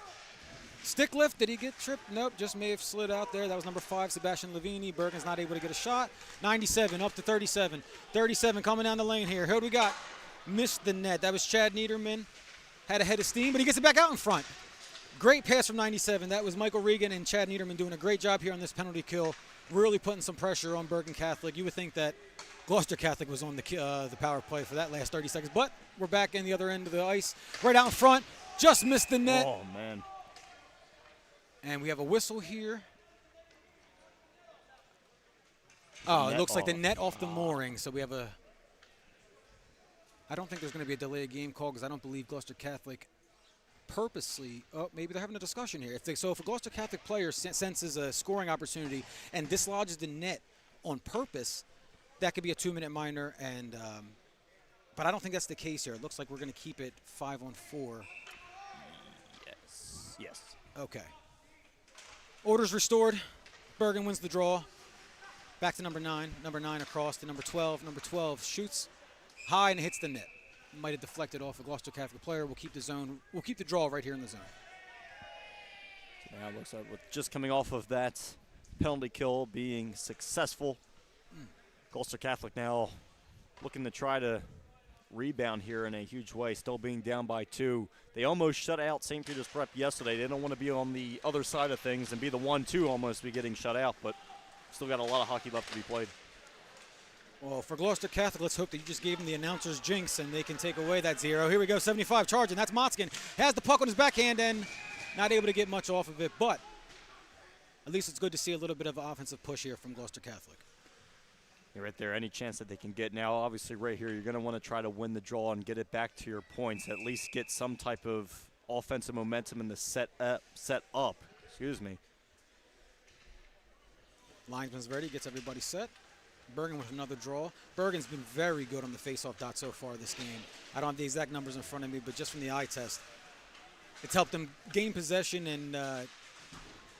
Stick lift, did he get tripped? Nope, just may have slid out there. That was number 5, Sebastian Lavini. Bergen's not able to get a shot. 97 up to 37. 37 coming down the lane here. Who do we got? Missed the net. That was Chad Niederman. Had a head of steam, but he gets it back out in front. Great pass from 97. That was Michael Regan and Chad Niederman doing a great job here on this penalty kill, really putting some pressure on Bergen Catholic. You would think that Gloucester Catholic was on the power play for that last 30 seconds, but we're back in the other end of the ice. Right out in front, just missed the net. Oh, man. And we have a whistle here. Oh, it looks like the net off the mooring, so we have a... I don't think there's going to be a delayed game call because I don't believe Gloucester Catholic purposely. Oh, maybe they're having a discussion here. If a Gloucester Catholic player senses a scoring opportunity and dislodges the net on purpose, that could be a 2-minute minor. And but I don't think that's the case here. It looks like we're going to keep it 5-on-4. Yes. Okay. Orders restored. Bergen wins the draw. Back to number 9. Number 9 across to number 12. Number 12 shoots high and hits the net. Might have deflected off a Gloucester Catholic player. We'll keep the zone. We'll keep the draw right here in the zone. Now it looks like with just coming off of that penalty kill being successful, Gloucester Catholic now looking to try to rebound here in a huge way, still being down by 2. They almost shut out St. Peter's Prep yesterday. They don't want to be on the other side of things and be the 1-2 almost be getting shut out, but still got a lot of hockey left to be played. Well, for Gloucester Catholic, let's hope that you just gave them the announcer's jinx and they can take away that 0. Here we go, 75 charging. That's Motzkin. Has the puck on his backhand and not able to get much off of it, but at least it's good to see a little bit of an offensive push here from Gloucester Catholic. You're right there, any chance that they can get now. Obviously, right here, you're going to want to try to win the draw and get it back to your points, at least get some type of offensive momentum in the set up. Excuse me. Linesman's ready, gets everybody set. Bergen with another draw. Bergen's been very good on the face-off dot so far this game. I don't have the exact numbers in front of me, but just from the eye test, it's helped them gain possession and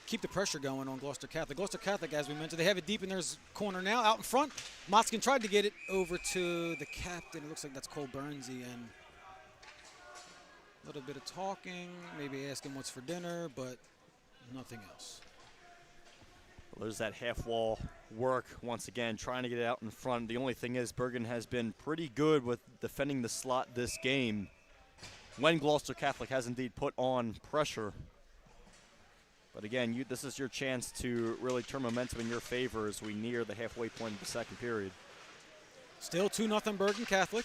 keep the pressure going on Gloucester Catholic. Gloucester Catholic, as we mentioned, they have it deep in their corner now. Out in front, Motzkin tried to get it over to the captain. It looks like that's Cole Burnsy, and a little bit of talking, maybe asking what's for dinner, but nothing else. Well, there's that half wall work once again, trying to get it out in front. The only thing is Bergen has been pretty good with defending the slot this game when Gloucester Catholic has indeed put on pressure. But again, this is your chance to really turn momentum in your favor as we near the halfway point of the second period. Still 2-0 Bergen Catholic.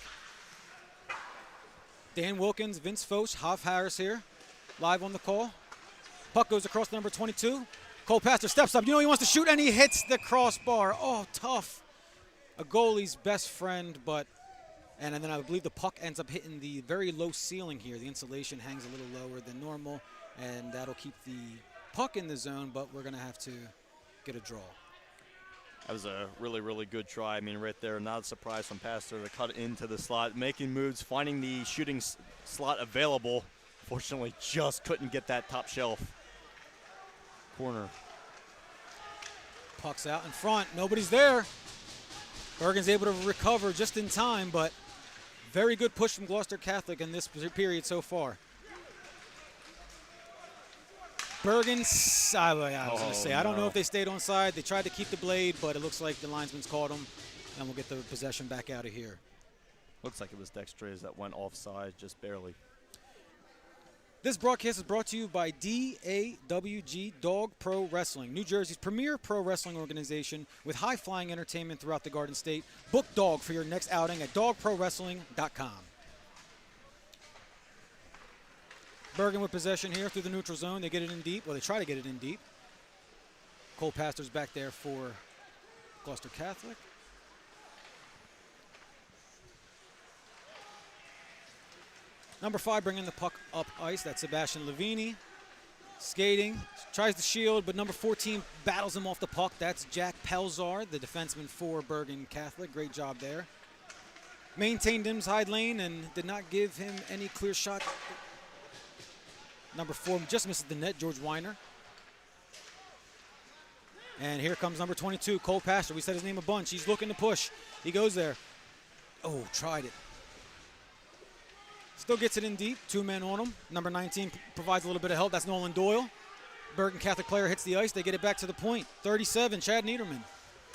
Dan Wilkins, Vince Foch, Hoff Harris here, live on the call. Puck goes across number 22. Cole Pastor steps up. You know he wants to shoot, and he hits the crossbar. Oh, tough. A goalie's best friend, but and then I believe the puck ends up hitting the very low ceiling here. The insulation hangs a little lower than normal, and that'll keep the puck in the zone, but we're going to have to get a draw. That was a really, really good try. I mean, right there, not a surprise from Pastor to cut into the slot, making moves, finding the shooting slot available. Fortunately, just couldn't get that top shelf corner. Puck's out in front. Nobody's there. Bergen's able to recover just in time, but very good push from Gloucester Catholic in this period so far. Bergen, I was going to say, I don't know if they stayed on side. They tried to keep the blade, but it looks like the linesman's caught them, and we'll get the possession back out of here. Looks like it was Dextres that went offside, just barely. This broadcast is brought to you by DAWG Dog Pro Wrestling, New Jersey's premier pro wrestling organization with high-flying entertainment throughout the Garden State. Book Dog for your next outing at dogprowrestling.com. Bergen with possession here through the neutral zone. They get it in deep. Well, they try to get it in deep. Cole Pastor's back there for Gloucester Catholic. Number 5 bringing the puck up ice. That's Sebastian Lavini. Skating. Tries to shield, but number 14 battles him off the puck. That's Jack Pelzar, the defenseman for Bergen Catholic. Great job there. Maintained inside lane and did not give him any clear shot. Number 4 just misses the net, George Weiner. And here comes number 22, Cole Pastor. We said his name a bunch. He's looking to push. He goes there. Oh, tried it. Still gets it in deep. 2 men on him. Number 19 provides a little bit of help. That's Nolan Doyle. Bergen Catholic player hits the ice. They get it back to the point. 37, Chad Niederman.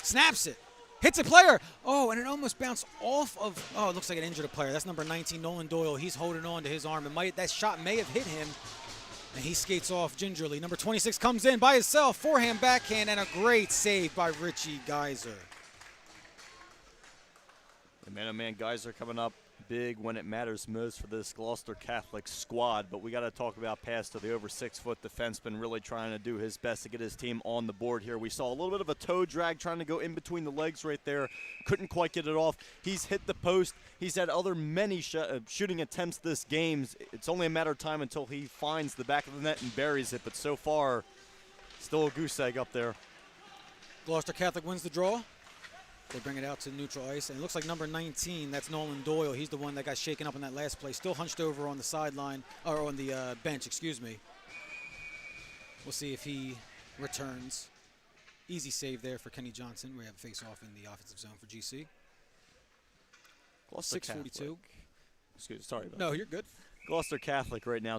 Snaps it. Hits a player. Oh, and it almost bounced off of, oh, it looks like it injured a player. That's number 19, Nolan Doyle. He's holding on to his arm. That shot may have hit him, and he skates off gingerly. Number 26 comes in by himself. Forehand, backhand, and a great save by Richie Geyser. The man-on-man Geyser coming up big when it matters most for this Gloucester Catholic squad, but we got to talk about Pastor, the over 6-foot defenseman, really trying to do his best to get his team on the board here. We saw a little bit of a toe drag trying to go in between the legs right there. Couldn't quite get it off. He's hit the post. He's had many shooting attempts this game. It's only a matter of time until he finds the back of the net and buries it, but so far, still a goose egg up there. Gloucester Catholic wins the draw. They bring it out to neutral ice, and it looks like number 19, that's Nolan Doyle. He's the one that got shaken up in that last play. Still hunched over on the sideline, or on the bench, excuse me. We'll see if he returns. Easy save there for Kenny Johnson. We have a face-off in the offensive zone for GC. 6:42. Excuse me, sorry about No, that. you're good. Gloucester Catholic right now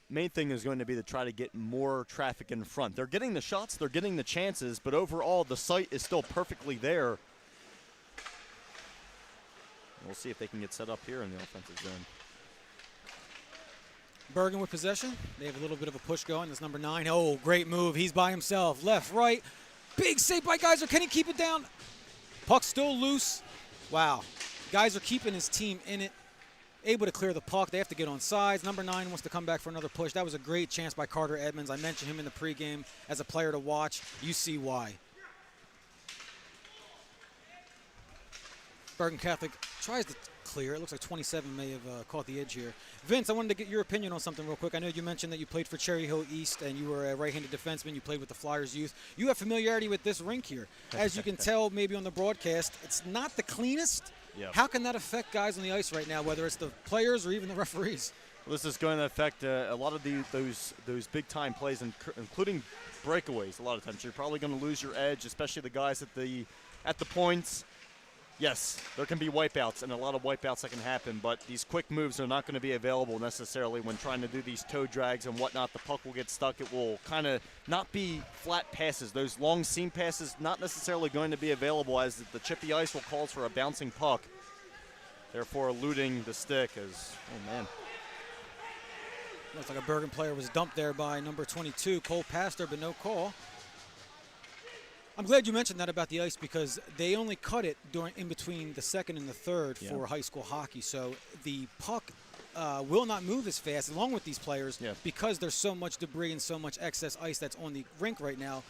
main thing is going to be to try to get more traffic in front. They're getting the shots, they're getting the chances, but overall the sight is still perfectly there. We'll see if they can get set up here in the offensive zone. Bergen with possession. They have a little bit of a push going. That's number 9. Oh, great move. He's by himself. Left, right. Big save by Geyser. Can he keep it down? Puck still loose. Wow. Geyser keeping his team in it. Able to clear the puck. They have to get on sides. Number 9 wants to come back for another push. That was a great chance by Carter Edmonds. I mentioned him in the pregame as a player to watch. You see why. Bergen Catholic tries to clear. It looks like 27 may have caught the edge here. Vince, I wanted to get your opinion on something real quick. I know you mentioned that you played for Cherry Hill East and you were a right-handed defenseman. You played with the Flyers youth. You have familiarity with this rink here. As you can tell maybe on the broadcast, it's not the cleanest. Yep. How can that affect guys on the ice right now, whether it's the players or even the referees? This is going to affect a lot of those big-time plays, including breakaways. A lot of times you're probably going to lose your edge, especially the guys at the points. Yes, there can be wipeouts, and a lot of wipeouts that can happen, but these quick moves are not going to be available necessarily when trying to do these toe drags and whatnot. The puck will get stuck. It will kind of not be flat passes. Those long seam passes not necessarily going to be available, as the chippy ice will call for a bouncing puck, therefore eluding the stick. As, oh man. Looks like a Bergen player was dumped there by number 22, Cole Pastor, but no call. I'm glad you mentioned that about the ice, because they only cut it in between the second and the third for high school hockey. So the puck will not move as fast along with these players because there's so much debris and so much excess ice that's on the rink right now.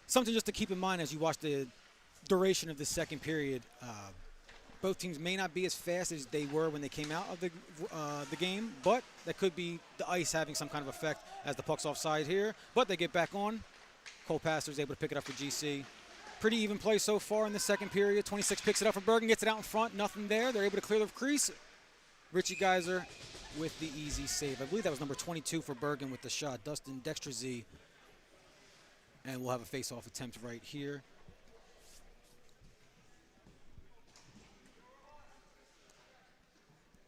Something just to keep in mind as you watch the duration of the second period. Both teams may not be as fast as they were when they came out of the game, but that could be the ice having some kind of effect as the puck's offside here. But they get back on. Cole Pastor's able to pick it up for GC. Pretty even play so far in the second period. 26 picks it up for Bergen, gets it out in front. Nothing there. They're able to clear the crease. Richie Geyser with the easy save. I believe that was number 22 for Bergen with the shot. Dustin Dextrazy. And we'll have a face-off attempt right here.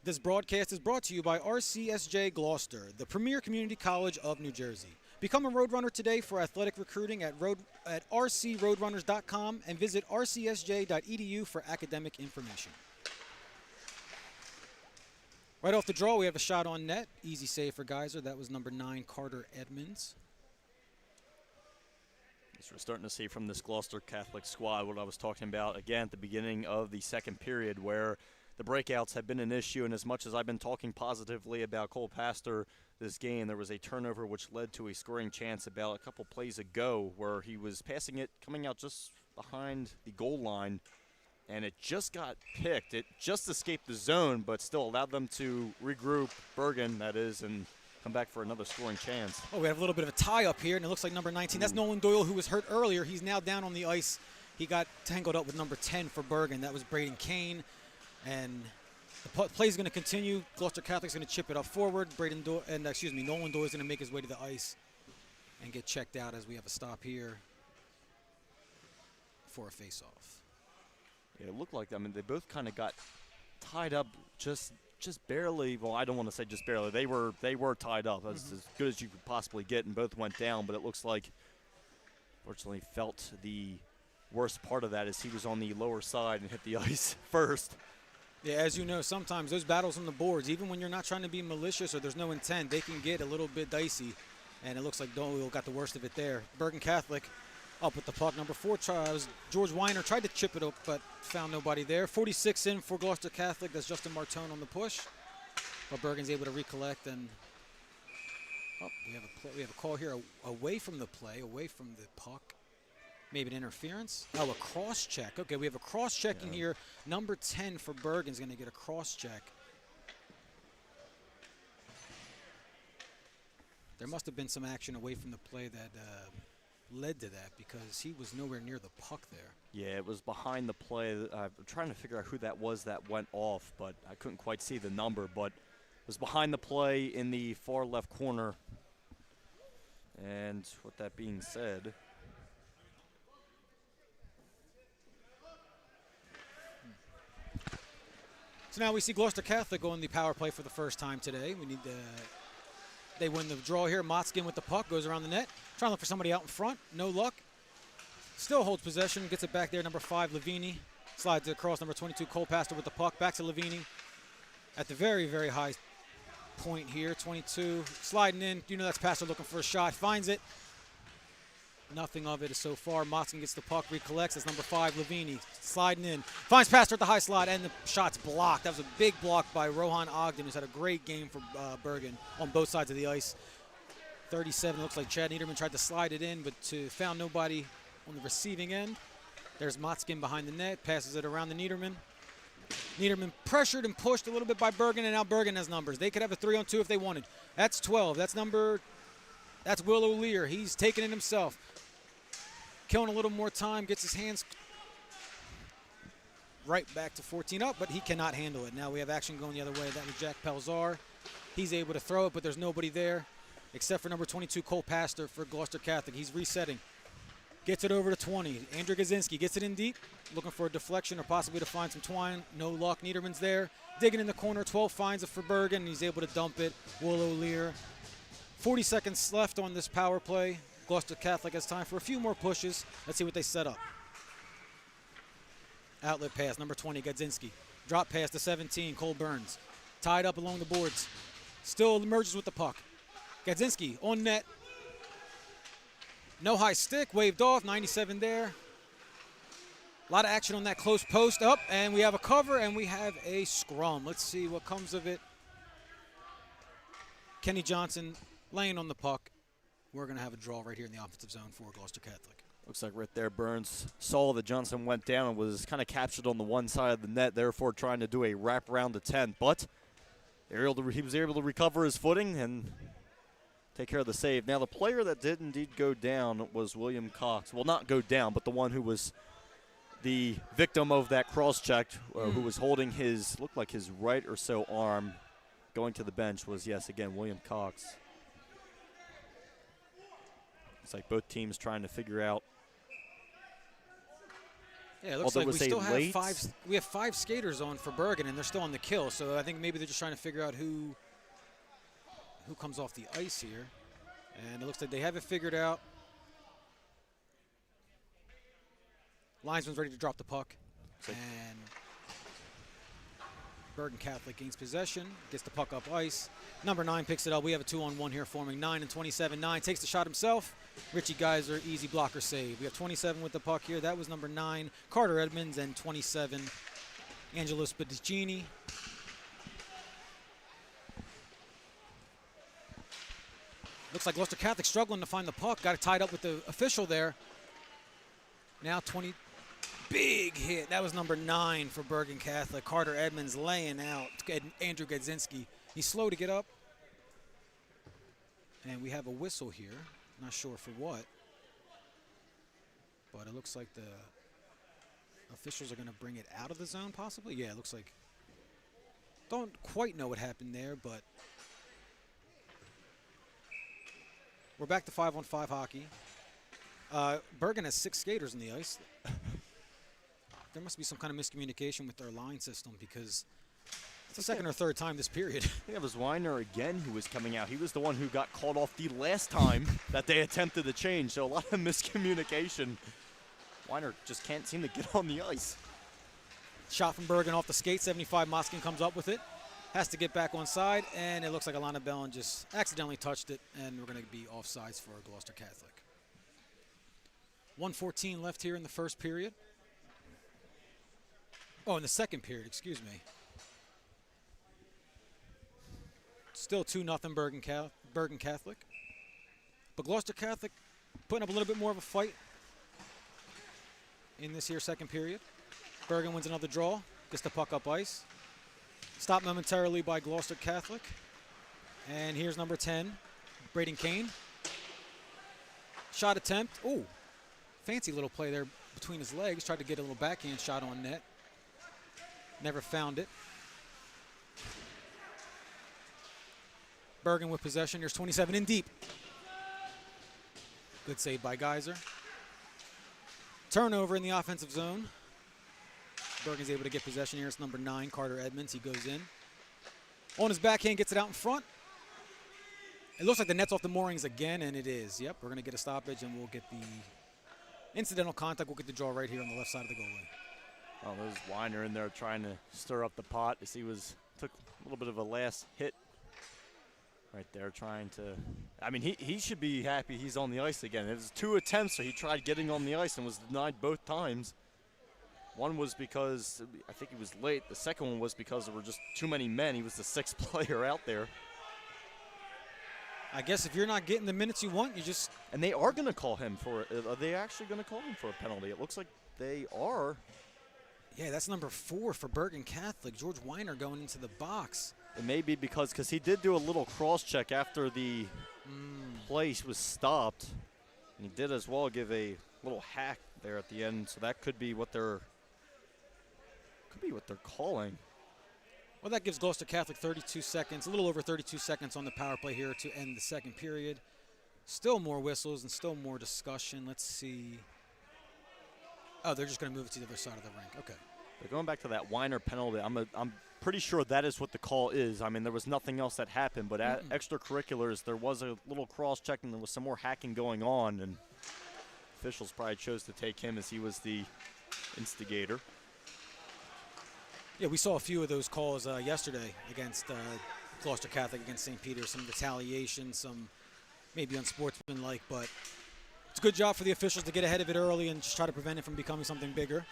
This broadcast is brought to you by RCSJ Gloucester, the premier community college of New Jersey. Become a Roadrunner today for athletic recruiting at rcroadrunners.com and visit rcsj.edu for academic information. Right off the draw, we have a shot on net. Easy save for Geyser. That was number 9, Carter Edmonds. So we're starting to see from this Gloucester Catholic squad what I was talking about again at the beginning of the second period, where the breakouts have been an issue, and as much as I've been talking positively about Cole Pastor this game, there was a turnover which led to a scoring chance about a couple plays ago where he was passing it, coming out just behind the goal line, and it just got picked. It just escaped the zone, but still allowed them to regroup, Bergen, that is, and come back for another scoring chance. Oh, we have a little bit of a tie up here, and it looks like number 19. That's Nolan Doyle, who was hurt earlier. He's now down on the ice. He got tangled up with number 10 for Bergen. That was Braden Kane. And the play is going to continue. Gloucester Catholic's going to chip it up forward. Nolan Doyle is going to make his way to the ice and get checked out as we have a stop here for a face-off. Yeah, it looked like, I mean, they both kind of got tied up just barely. Well, I don't want to say just barely. They were tied up. That's as good as you could possibly get, and both went down. But it looks like, fortunately, felt the worst part of that as he was on the lower side and hit the ice first. Yeah, as you know, sometimes those battles on the boards, even when you're not trying to be malicious or there's no intent, they can get a little bit dicey. And it looks like Doyle got the worst of it there. Bergen Catholic up with the puck. Number 4, George Weiner tried to chip it up, but found nobody there. 46 in for Gloucester Catholic. That's Justin Martone on the push. But Bergen's able to recollect, and we have a call here away from the play, away from the puck. Maybe an interference. Oh, a cross check. Okay, we have a cross check in here. Number 10 for Bergen's going to get a cross check. There must have been some action away from the play that led to that, because he was nowhere near the puck there. Yeah, it was behind the play. I'm trying to figure out who that was that went off, but I couldn't quite see the number. But it was behind the play in the far left corner. And with that being said, so now we see Gloucester Catholic on the power play for the first time today. They win the draw here. Motzkin with the puck, goes around the net. Trying to look for somebody out in front. No luck. Still holds possession, gets it back there. Number 5, Lavini. Slides it across. Number 22, Cole Pastor with the puck. Back to Lavini. At the very, very high point here. 22 sliding in. You know that's Pastor looking for a shot. Finds it. Nothing of it so far. Motzkin gets the puck, recollects. That's number 5, Lavini, sliding in. Finds Pastor at the high slot, and the shot's blocked. That was a big block by Rohan Ogden, who's had a great game for Bergen on both sides of the ice. 37, looks like Chad Niederman tried to slide it in, but found nobody on the receiving end. There's Motzkin behind the net, passes it around to Niederman. Niederman pressured and pushed a little bit by Bergen, and now Bergen has numbers. They could have a 3-on-2 if they wanted. That's 12. That's Will O'Lear. He's taking it himself. Killing a little more time, gets his hands right back to 14 up, but he cannot handle it. Now we have action going the other way. That was Jack Pelzar. He's able to throw it, but there's nobody there except for number 22, Cole Pastor for Gloucester Catholic. He's resetting. Gets it over to 20. Andrew Gazinski gets it in deep, looking for a deflection or possibly to find some twine. No luck. Niederman's there. Digging in the corner. 12 finds it for Bergen, and he's able to dump it. Will O'Lear. 40 seconds left on this power play. Gloucester Catholic has time for a few more pushes. Let's see what they set up. Outlet pass, number 20, Gadzinski. Drop pass to 17, Cole Burns. Tied up along the boards. Still emerges with the puck. Gadzinski on net. No high stick, waved off, 97 there. A lot of action on that close post up, and we have a cover, and we have a scrum. Let's see what comes of it. Kenny Johnson laying on the puck. We're going to have a draw right here in the offensive zone for Gloucester Catholic. Looks like right there Burns saw that Johnson went down and was kind of captured on the one side of the net, therefore trying to do a wrap around to 10. But he was able to recover his footing and take care of the save. Now, the player that did indeed go down was William Cox. Well, not go down, but the one who was the victim of that cross-check, who was holding his, looked like his right or so arm going to the bench was, yes, again, William Cox. It's like both teams trying to figure out. Yeah, it looks like we still have five skaters on for Bergen, and they're still on the kill. So I think maybe they're just trying to figure out who comes off the ice here. And it looks like they have it figured out. Linesman's ready to drop the puck. And Bergen Catholic gains possession, gets the puck up ice. Number 9 picks it up. We have a 2-on-1 here forming 9 and 27. 9 takes the shot himself. Richie Geyser, easy blocker save. We have 27 with the puck here. That was number 9, Carter Edmonds, and 27, Angelo Spedicini. Looks like Gloucester Catholic struggling to find the puck. Got it tied up with the official there. Now 20, big hit. That was number 9 for Bergen Catholic. Carter Edmonds laying out Andrew Gadzinski. He's slow to get up. And we have a whistle here. Not sure for what. But it looks like the officials are going to bring it out of the zone possibly. Yeah, it looks like. Don't quite know what happened there, but we're back to 5-on-5 hockey. Bergen has 6 skaters on the ice. There must be some kind of miscommunication with their line system because it's the second or third time this period. I think it was Weiner again who was coming out. He was the one who got called off the last time that they attempted to change, so a lot of miscommunication. Weiner just can't seem to get on the ice. Shot from Bergen off the skate. 75, Moskin comes up with it. Has to get back on side, and it looks like Alana Bellin just accidentally touched it, and we're going to be offsides for Gloucester Catholic. 1:14 left here in the first period. Oh, in the second period, excuse me. Still 2-0 Bergen Catholic. But Gloucester Catholic putting up a little bit more of a fight in this here second period. Bergen wins another draw, gets the puck up ice. Stopped momentarily by Gloucester Catholic. And here's number 10, Braden Kane. Shot attempt. Ooh, fancy little play there between his legs. Tried to get a little backhand shot on net. Never found it. Bergen with possession. Here's 27 in deep. Good save by Geyser. Turnover in the offensive zone. Bergen's able to get possession here. It's number 9, Carter Edmonds. He goes in. On his backhand, gets it out in front. It looks like the net's off the moorings again, and it is. Yep, we're going to get a stoppage, and we'll get the incidental contact. We'll get the draw right here on the left side of the goalie. Oh, there's Weiner in there trying to stir up the pot as he took a little bit of a last hit right there trying to. I mean, he should be happy he's on the ice again. It was 2 attempts, so he tried getting on the ice and was denied both times. One was because I think he was late. The second one was because there were just too many men. He was the 6th player out there. I guess if you're not getting the minutes you want, you just. And they are going to call him for it. Are they actually going to call him for a penalty? It looks like they are. Yeah, that's number 4 for Bergen Catholic. George Weiner going into the box. It may be because he did do a little cross-check after the play was stopped. And he did as well give a little hack there at the end. So that could be what they're calling. Well, that gives Gloucester Catholic 32 seconds, a little over 32 seconds on the power play here to end the second period. Still more whistles and still more discussion. Let's see. Oh, they're just going to move it to the other side of the rink. Okay. But going back to that Weiner penalty, I'm pretty sure that is what the call is. I mean, there was nothing else that happened, but at extracurriculars, there was a little cross-check and there was some more hacking going on, and officials probably chose to take him as he was the instigator. Yeah, we saw a few of those calls yesterday against Gloucester Catholic, against St. Peter's, some retaliation, some maybe unsportsmanlike, but it's a good job for the officials to get ahead of it early and just try to prevent it from becoming something bigger.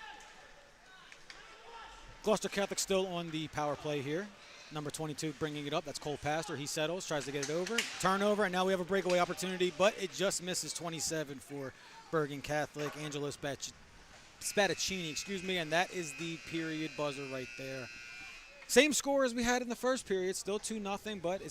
Gloucester Catholic still on the power play here. Number 22 bringing it up. That's Cole Pastor. He settles, tries to get it over. Turnover, and now we have a breakaway opportunity, but it just misses. 27 for Bergen Catholic. Angelo Spadaccini, and that is the period buzzer right there. Same score as we had in the first period, still 2-0, but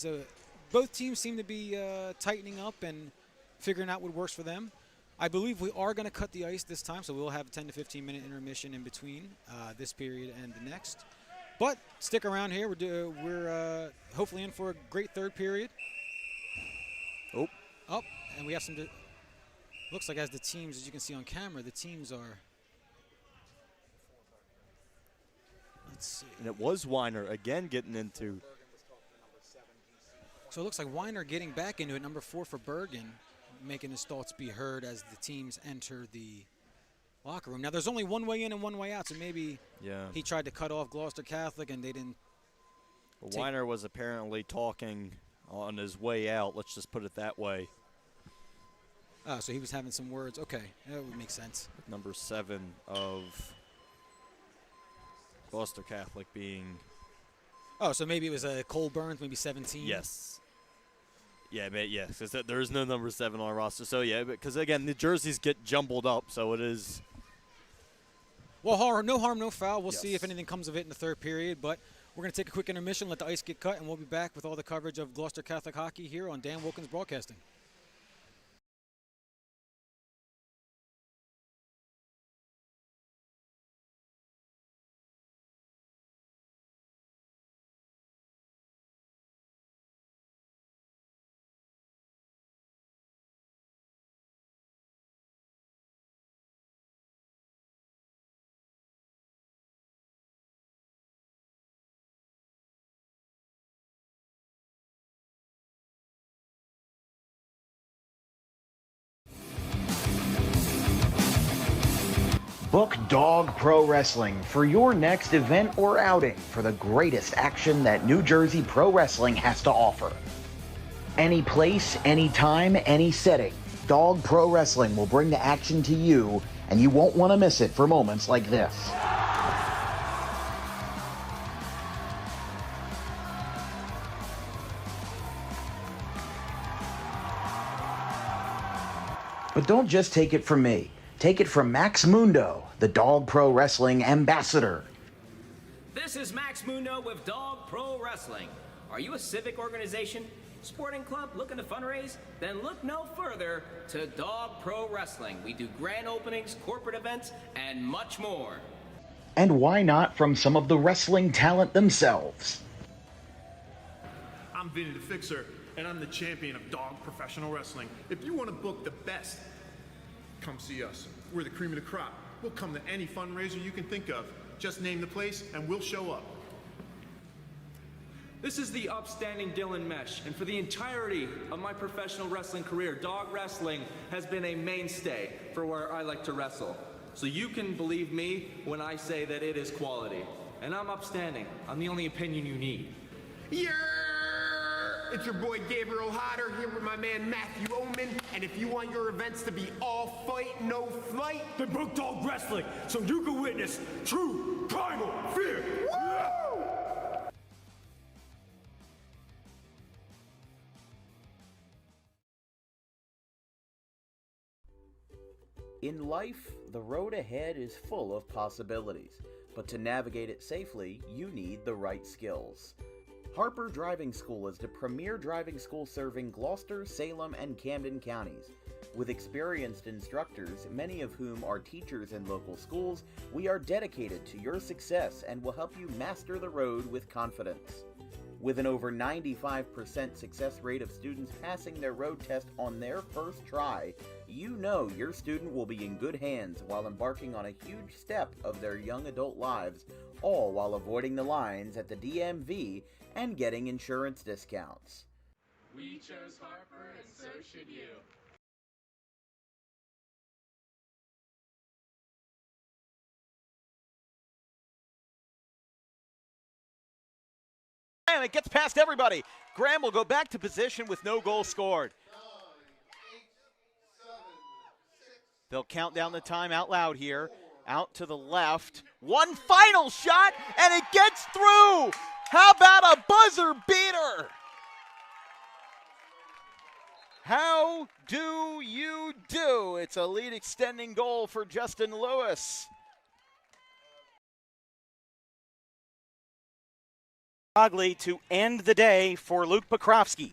both teams seem to be tightening up and figuring out what works for them. I believe we are going to cut the ice this time, so we'll have a 10 to 15 minute intermission in between this period and the next. But stick around here. We're hopefully in for a great third period. Oh, and we have some. Looks like as the teams, as you can see on camera, the teams are. Let's see. And it was Weiner again getting into. So it looks like Weiner getting back into it, number 4 for Bergen, making his thoughts be heard as the teams enter the locker room. Now, there's only one way in and one way out, so maybe he tried to cut off Gloucester Catholic and they didn't. Well, Weiner was apparently talking on his way out, let's just put it that way. So he was having some words. Okay, that would make sense. Number 7 of Gloucester Catholic being. Oh, so maybe it was Cole Burns, maybe 17? Yes. Yeah, yes, because there is no number 7 on our roster. So, yeah, because, again, the jerseys get jumbled up, so it is. Well, no harm, no foul. We'll see if anything comes of it in the third period, but we're going to take a quick intermission, let the ice get cut, and we'll be back with all the coverage of Gloucester Catholic hockey here on Dan Wilkins Broadcasting. Book Dog Pro Wrestling for your next event or outing for the greatest action that New Jersey Pro Wrestling has to offer. Any place, any time, any setting, Dog Pro Wrestling will bring the action to you, and you won't want to miss it for moments like this. But don't just take it from me. Take it from Max Mundo, the Dog Pro Wrestling ambassador. This is Max Mundo with Dog Pro Wrestling. Are you a civic organization, sporting club looking to fundraise? Then look no further to Dog Pro Wrestling. We do grand openings, corporate events, and much more. And why not from some of the wrestling talent themselves? I'm Vinny the Fixer, and I'm the champion of Dog Professional Wrestling. If you want to book the best, come see us. We're the cream of the crop. We'll come to any fundraiser you can think of. Just name the place and we'll show up. This is the upstanding Dylan Mesh, and for the entirety of my professional wrestling career, dog wrestling has been a mainstay for where I like to wrestle. So you can believe me when I say that it is quality. And I'm upstanding. I'm the only opinion you need. Yeah! It's your boy Gabriel Hodder here with my man Matthew Oman, and if you want your events to be all fight, no flight, then book Dog Wrestling so you can witness true primal fear. Woo! In life, the road ahead is full of possibilities, but to navigate it safely, you need the right skills. Harper Driving School is the premier driving school serving Gloucester, Salem, and Camden counties. With experienced instructors, many of whom are teachers in local schools, we are dedicated to your success and will help you master the road with confidence. With an over 95% success rate of students passing their road test on their first try, you know your student will be in good hands while embarking on a huge step of their young adult lives, all while avoiding the lines at the DMV and getting insurance discounts. We chose Harper, and so should you. And it gets past everybody. Graham will go back to position with no goal scored. They'll count down the time out loud here. Out to the left. One final shot, and it gets through. How about a buzzer beater? How do you do? It's a lead extending goal for Justin Lewis. Ugly to end the day for Luke Pokrovsky.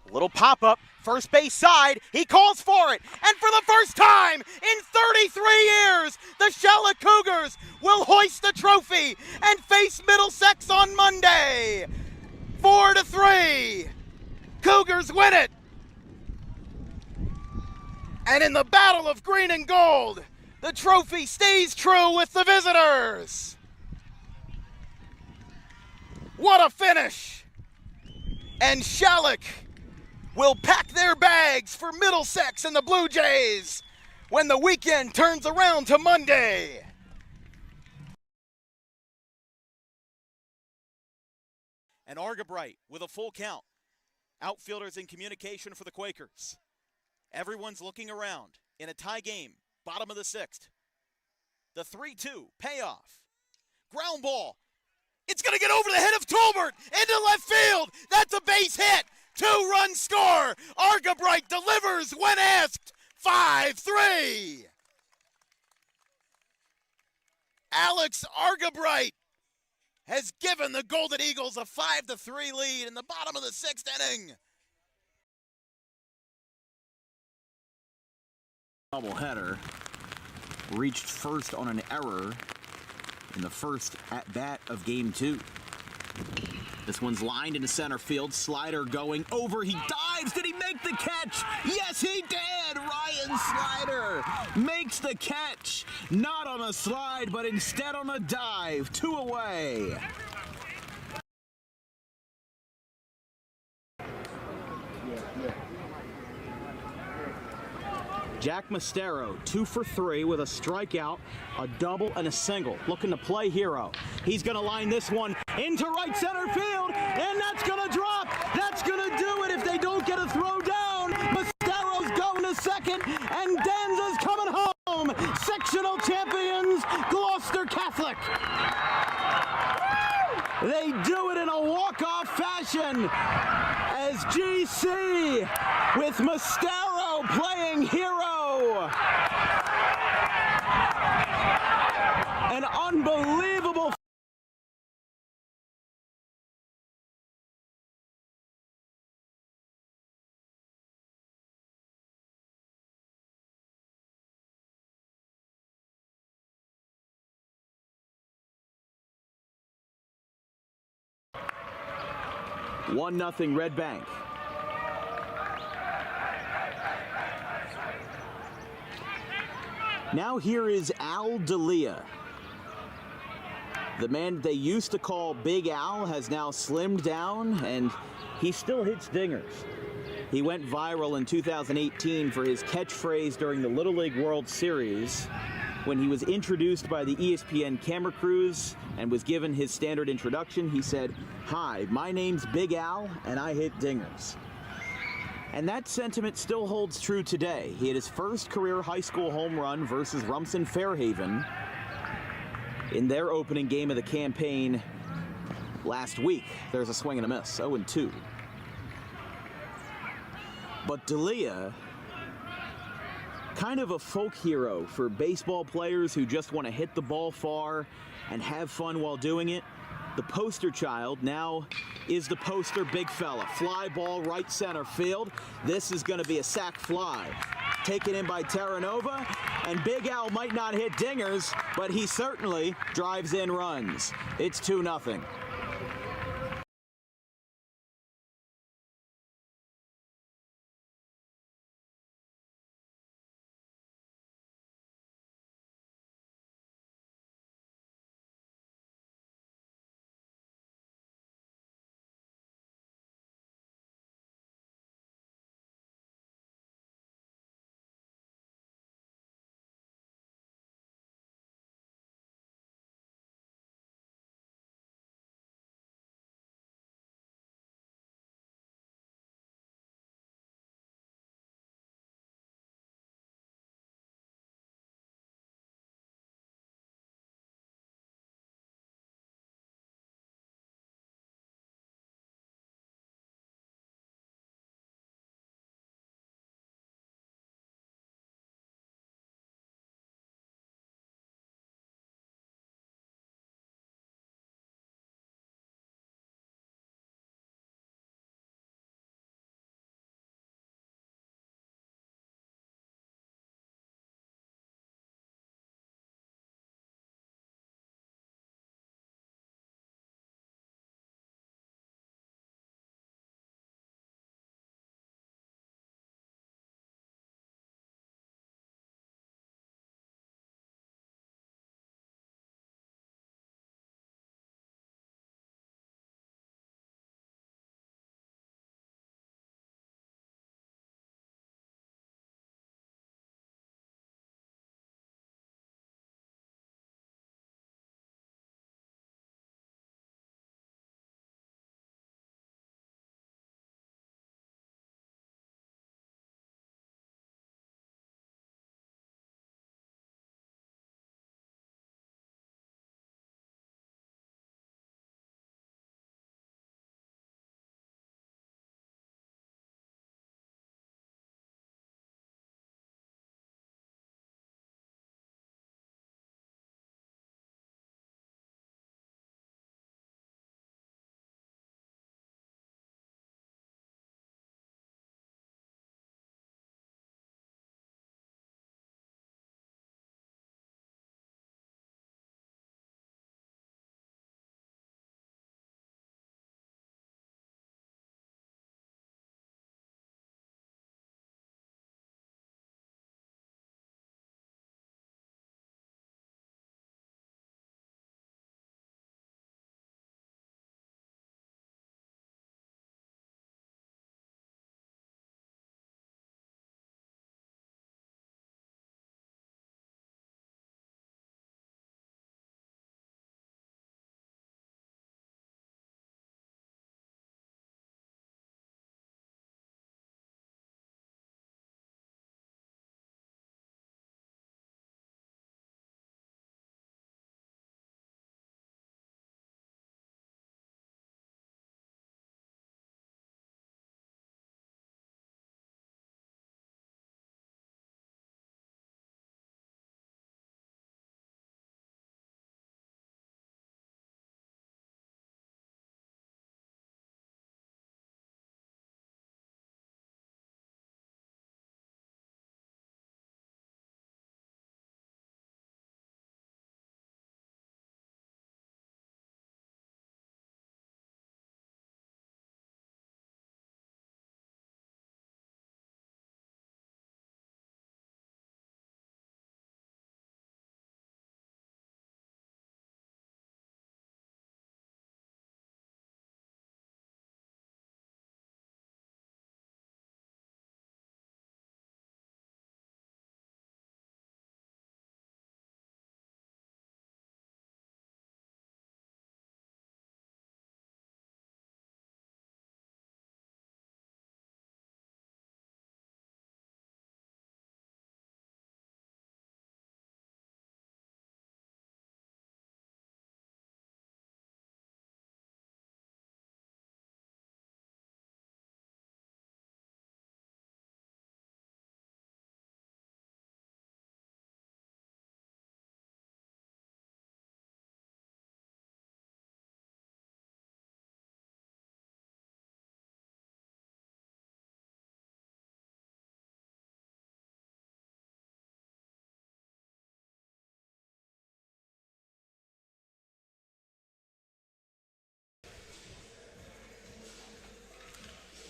A little pop-up, first base side, he calls for it, and for the first time in 33 years, the Charlotte Cougars will hoist the trophy and face Middlesex on Monday. 4-3, Cougars win it. And in the battle of green and gold, the trophy stays true with the visitors. What a finish! And Shalleck will pack their bags for Middlesex and the Blue Jays when the weekend turns around to Monday. And Argabright with a full count. Outfielders in communication for the Quakers. Everyone's looking around in a tie game, bottom of the sixth. The 3-2 payoff. Ground ball. It's going to get over the head of Tolbert into left field. That's a base hit. 2-run score. Argabright delivers when asked. 5-3. Alex Argabright has given the Golden Eagles a 5-3 lead in the bottom of the sixth inning. Doubleheader reached first on an error in the first at-bat of Game 2. This one's lined into center field. Slider going over. He dives. Did he make the catch? Yes, he did. Ryan Slider makes the catch. Not on a slide, but instead on a dive. 2 away. Jack Mastero, 2 for 3 with a strikeout, a double, and a single. Looking to play hero. He's going to line this one into right center field, and that's going to drop. That's going to do it if they don't get a throw down. Mastero's going to second, and Danza's coming home. Sectional champions, Gloucester Catholic. They do it in a walk-off fashion as GC with Mastero playing hero. An unbelievable One 1-0 Red Bank. Now here is Al D'Elia. The man they used to call Big Al has now slimmed down, and he still hits dingers. He went viral in 2018 for his catchphrase during the Little League World Series when he was introduced by the ESPN camera crews and was given his standard introduction. He said, "Hi, my name's Big Al, and I hit dingers." And that sentiment still holds true today. He had his first career high school home run versus Rumson Fairhaven in their opening game of the campaign last week. There's a swing and a miss, 0-2. But D'Elia, kind of a folk hero for baseball players who just want to hit the ball far and have fun while doing it. The poster child now is the poster big fella. Fly ball right center field. This is going to be a sac fly. taken in by Terra Nova, and Big Al might not hit dingers, but he certainly drives in runs. It's 2-0.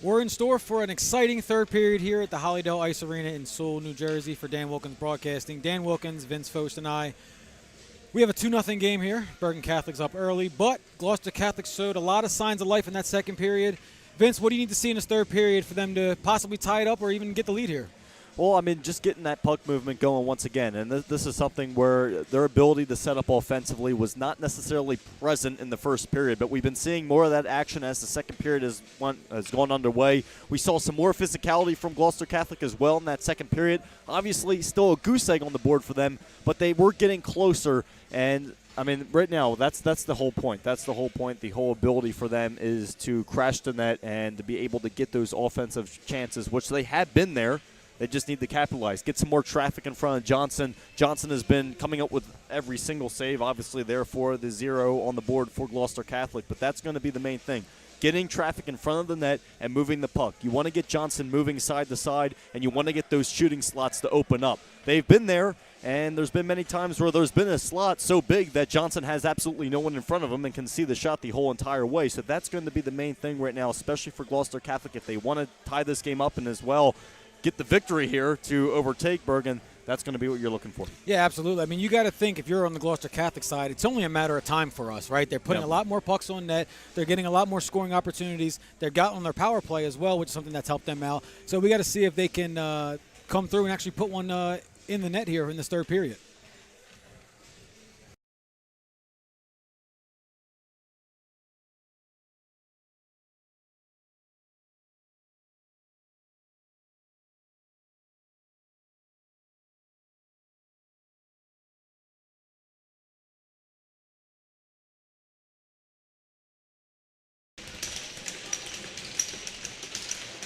We're in store for an exciting third period here at the Hollydale Ice Arena in Sewell, New Jersey for Dan Wilkins Broadcasting. Dan Wilkins, Vince Foast, and I. We have a 2-0 game here. Bergen Catholic's up early, but Gloucester Catholic showed a lot of signs of life in that second period. Vince, what do you need to see in this third period for them to possibly tie it up or even get the lead here? Well, I mean, just getting that puck movement going once again. And this is something where their ability to set up offensively was not necessarily present in the first period. But we've been seeing more of that action as the second period has gone underway. We saw some more physicality from Gloucester Catholic as well in that second period. Obviously, still a goose egg on the board for them, but they were getting closer. And, I mean, right now, that's the whole point. That's the whole point. The whole ability for them is to crash the net and to be able to get those offensive chances, which they had been there. They just need to capitalize, get some more traffic in front of Johnson. Johnson has been coming up with every single save, obviously, therefore the 0 on the board for Gloucester Catholic. But that's going to be the main thing, getting traffic in front of the net and moving the puck. You want to get Johnson moving side to side, and you want to get those shooting slots to open up. They've been there, and there's been many times where there's been a slot so big that Johnson has absolutely no one in front of him and can see the shot the whole entire way. So that's going to be the main thing right now, especially for Gloucester Catholic. If they want to tie this game up and as well get the victory here to overtake Bergen, that's going to be what you're looking for. Yeah, absolutely. I mean, you got to think if you're on the Gloucester Catholic side, it's only a matter of time for us, right? They're putting a lot more pucks on net. They're getting a lot more scoring opportunities. They're got on their power play as well, which is something that's helped them out. So we got to see if they can come through and actually put one in the net here in this third period.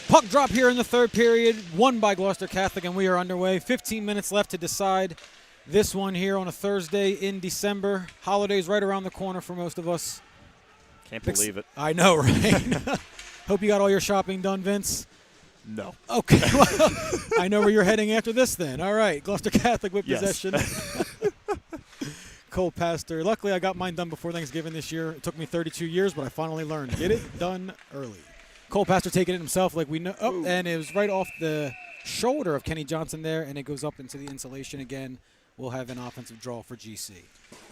Puck drop here in the third period, won by Gloucester Catholic, and we are underway. 15 minutes left to decide this one here on a Thursday in December. Holidays right around the corner for most of us. Can't believe it. I know, right? Hope you got all your shopping done, Vince. No. Okay. Well, I know where you're heading after this then. All right, Gloucester Catholic with possession. Cole Pastor. Luckily, I got mine done before Thanksgiving this year. It took me 32 years, but I finally learned. Get it done early. Cole Pastor taking it himself like we know. Oh, and it was right off the shoulder of Kenny Johnson there, and it goes up into the insulation again. We'll have an offensive draw for GC.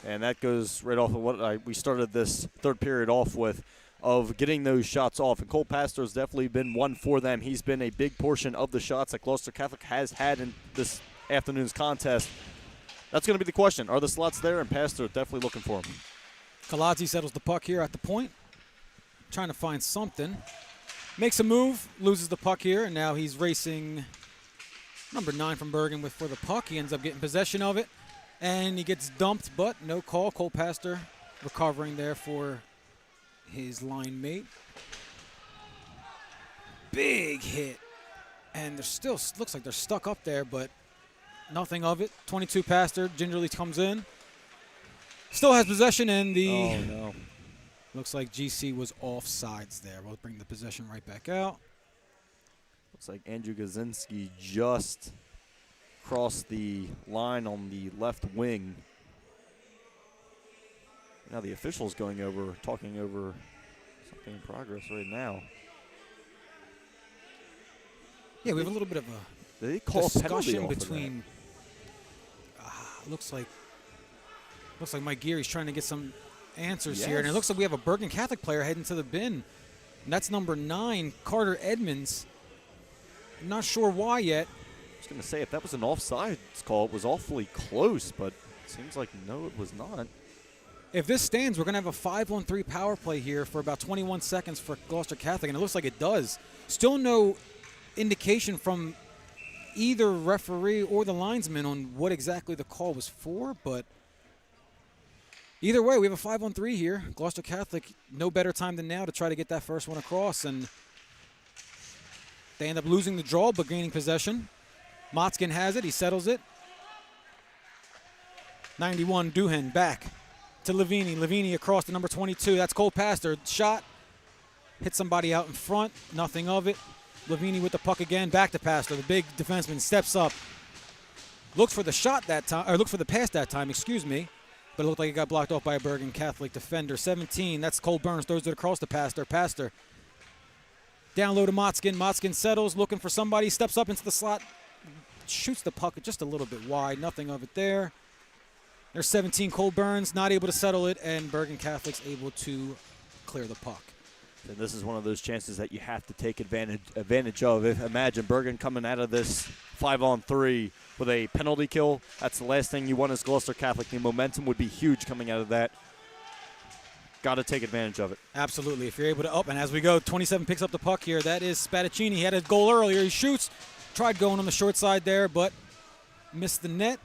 And that goes right off of what we started this third period off with, of getting those shots off. And Cole Pastor has definitely been one for them. He's been a big portion of the shots that Gloucester Catholic has had in this afternoon's contest. That's going to be the question. Are the slots there? And Pastor definitely looking for him. Kaladze settles the puck here at the point. Trying to find something. Makes a move, loses the puck here, and now he's racing number 9 from Bergen for the puck. He ends up getting possession of it, and he gets dumped, but no call. Cole Pastor recovering there for his line mate. Big hit, and there still looks like they're stuck up there, but nothing of it. 22 Pastor gingerly comes in. Still has possession, and the... Oh, no. Looks like GC was offsides there. We'll bring the possession right back out. Looks like Andrew Gazinski just crossed the line on the left wing. Now the official's talking over something in progress right now. Yeah, we have a little bit of a Did they call discussion a between. Looks like Mike Geary's trying to get some answers here, and it looks like we have a Bergen Catholic player heading to the bin, and that's number 9, Carter Edmonds. I'm not sure why yet. I was going to say, if that was an offsides call, it was awfully close, but it seems like no, it was not. If this stands, we're going to have a 5-on-3 power play here for about 21 seconds for Gloucester Catholic, and it looks like it does. Still no indication from either referee or the linesman on what exactly the call was for, but either way, we have a 5-on-3 here. Gloucester Catholic, no better time than now to try to get that first one across, and they end up losing the draw but gaining possession. Motzkin has it. He settles it. 91, Duhan back to Levini. Levini across to number 22. That's Cole Pastor. Shot. Hit somebody out in front. Nothing of it. Levini with the puck again. Back to Pastor. The big defenseman steps up. Looks for the shot that time, or looked for the pass that time, excuse me. But it looked like it got blocked off by a Bergen Catholic defender. 17, that's Cole Burns, throws it across to Pastor. Pastor Down low to Motzkin. Motzkin settles, looking for somebody, steps up into the slot, shoots the puck just a little bit wide. Nothing of it there. There's 17, Cole Burns, not able to settle it, and Bergen Catholic's able to clear the puck. And this is one of those chances that you have to take advantage of. Imagine Bergen coming out of this 5-on-3 with a penalty kill. That's the last thing you want as Gloucester Catholic. The momentum would be huge coming out of that. Got to take advantage of it. Absolutely. If you're able to and as we go, 27 picks up the puck here. That is Spadaccini. He had a goal earlier. He shoots. Tried going on the short side there, but missed the net.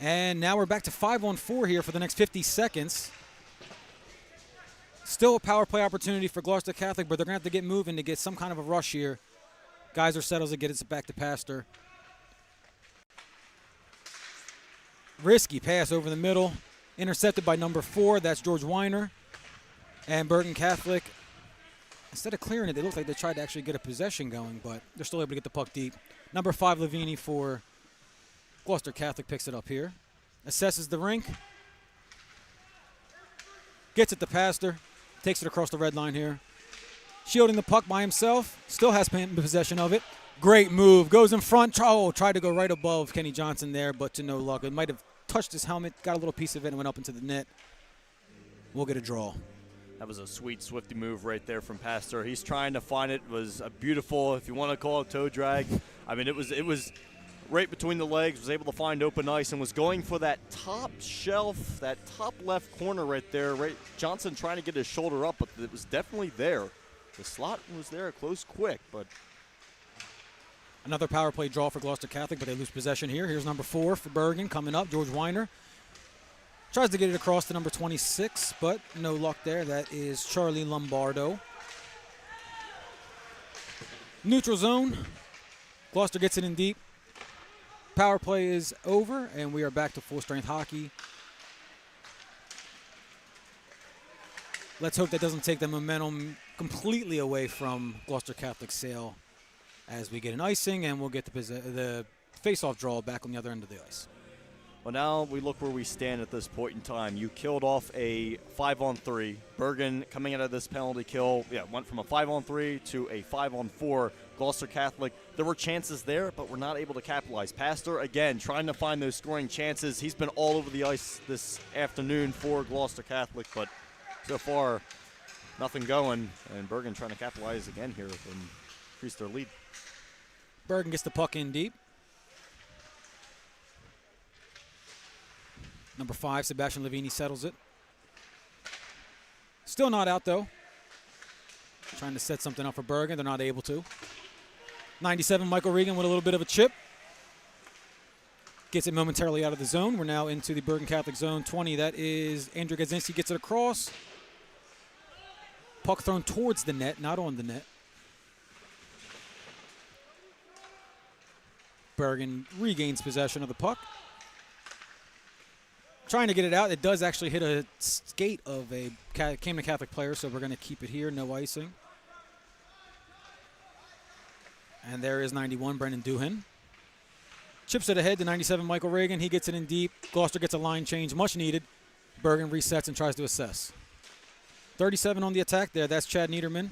And now we're back to 5-on-4 here for the next 50 seconds. Still a power play opportunity for Gloucester Catholic, but they're going to have to get moving to get some kind of a rush here. Geyser settles it, gets it back to Pastor. Risky pass over the middle. Intercepted by number 4. That's George Weiner. And Bergen Catholic, instead of clearing it, it looks like they tried to actually get a possession going, but they're still able to get the puck deep. Number 5, Lavini for Gloucester Catholic picks it up here. Assesses the rink. Gets it to Pastor. Takes it across the red line here. Shielding the puck by himself. Still has possession of it. Great move. Goes in front. Tried to go right above Kenny Johnson there, but to no luck. It might have touched his helmet, got a little piece of it, and went up into the net. We'll get a draw. That was a sweet, swifty move right there from Pastor. He's trying to find it. It was a beautiful, if you want to call it toe drag. I mean, it was right between the legs, was able to find open ice, and was going for that top shelf, that top left corner right there. Right, Johnson trying to get his shoulder up, but it was definitely there. The slot was there, close quick, but another power play draw for Gloucester Catholic, but they lose possession here. Here's number 4 for Bergen coming up, George Weiner. Tries to get it across to number 26, but no luck there. That is Charlie Lombardo. Neutral zone. Gloucester gets it in deep. Power play is over, and we are back to full-strength hockey. Let's hope that doesn't take the momentum completely away from Gloucester Catholic's sail as we get an icing, and we'll get the face-off draw back on the other end of the ice. Well, now we look where we stand at this point in time. You killed off a 5-on-3. Bergen coming out of this penalty kill, went from a 5-on-3 to a 5-on-4. Gloucester Catholic, there were chances there, but we're not able to capitalize. Pastor, again, trying to find those scoring chances. He's been all over the ice this afternoon for Gloucester Catholic, but so far, nothing going. And Bergen trying to capitalize again here and increase their lead. Bergen gets the puck in deep. Number 5, Sebastian Lavini settles it. Still not out, though. Trying to set something up for Bergen. They're not able to. 97, Michael Regan with a little bit of a chip. Gets it momentarily out of the zone. We're now into the Bergen Catholic zone. 20, that is Andrew Gadzinski, gets it across. Puck thrown towards the net, not on the net. Bergen regains possession of the puck. Trying to get it out. It does actually hit a skate of a Camden Catholic player, so we're going to keep it here. No icing. And there is 91, Brendan Doohan. Chips it ahead to 97, Michael Reagan. He gets it in deep. Gloucester gets a line change, much needed. Bergen resets and tries to assess. 37 on the attack there. That's Chad Niederman.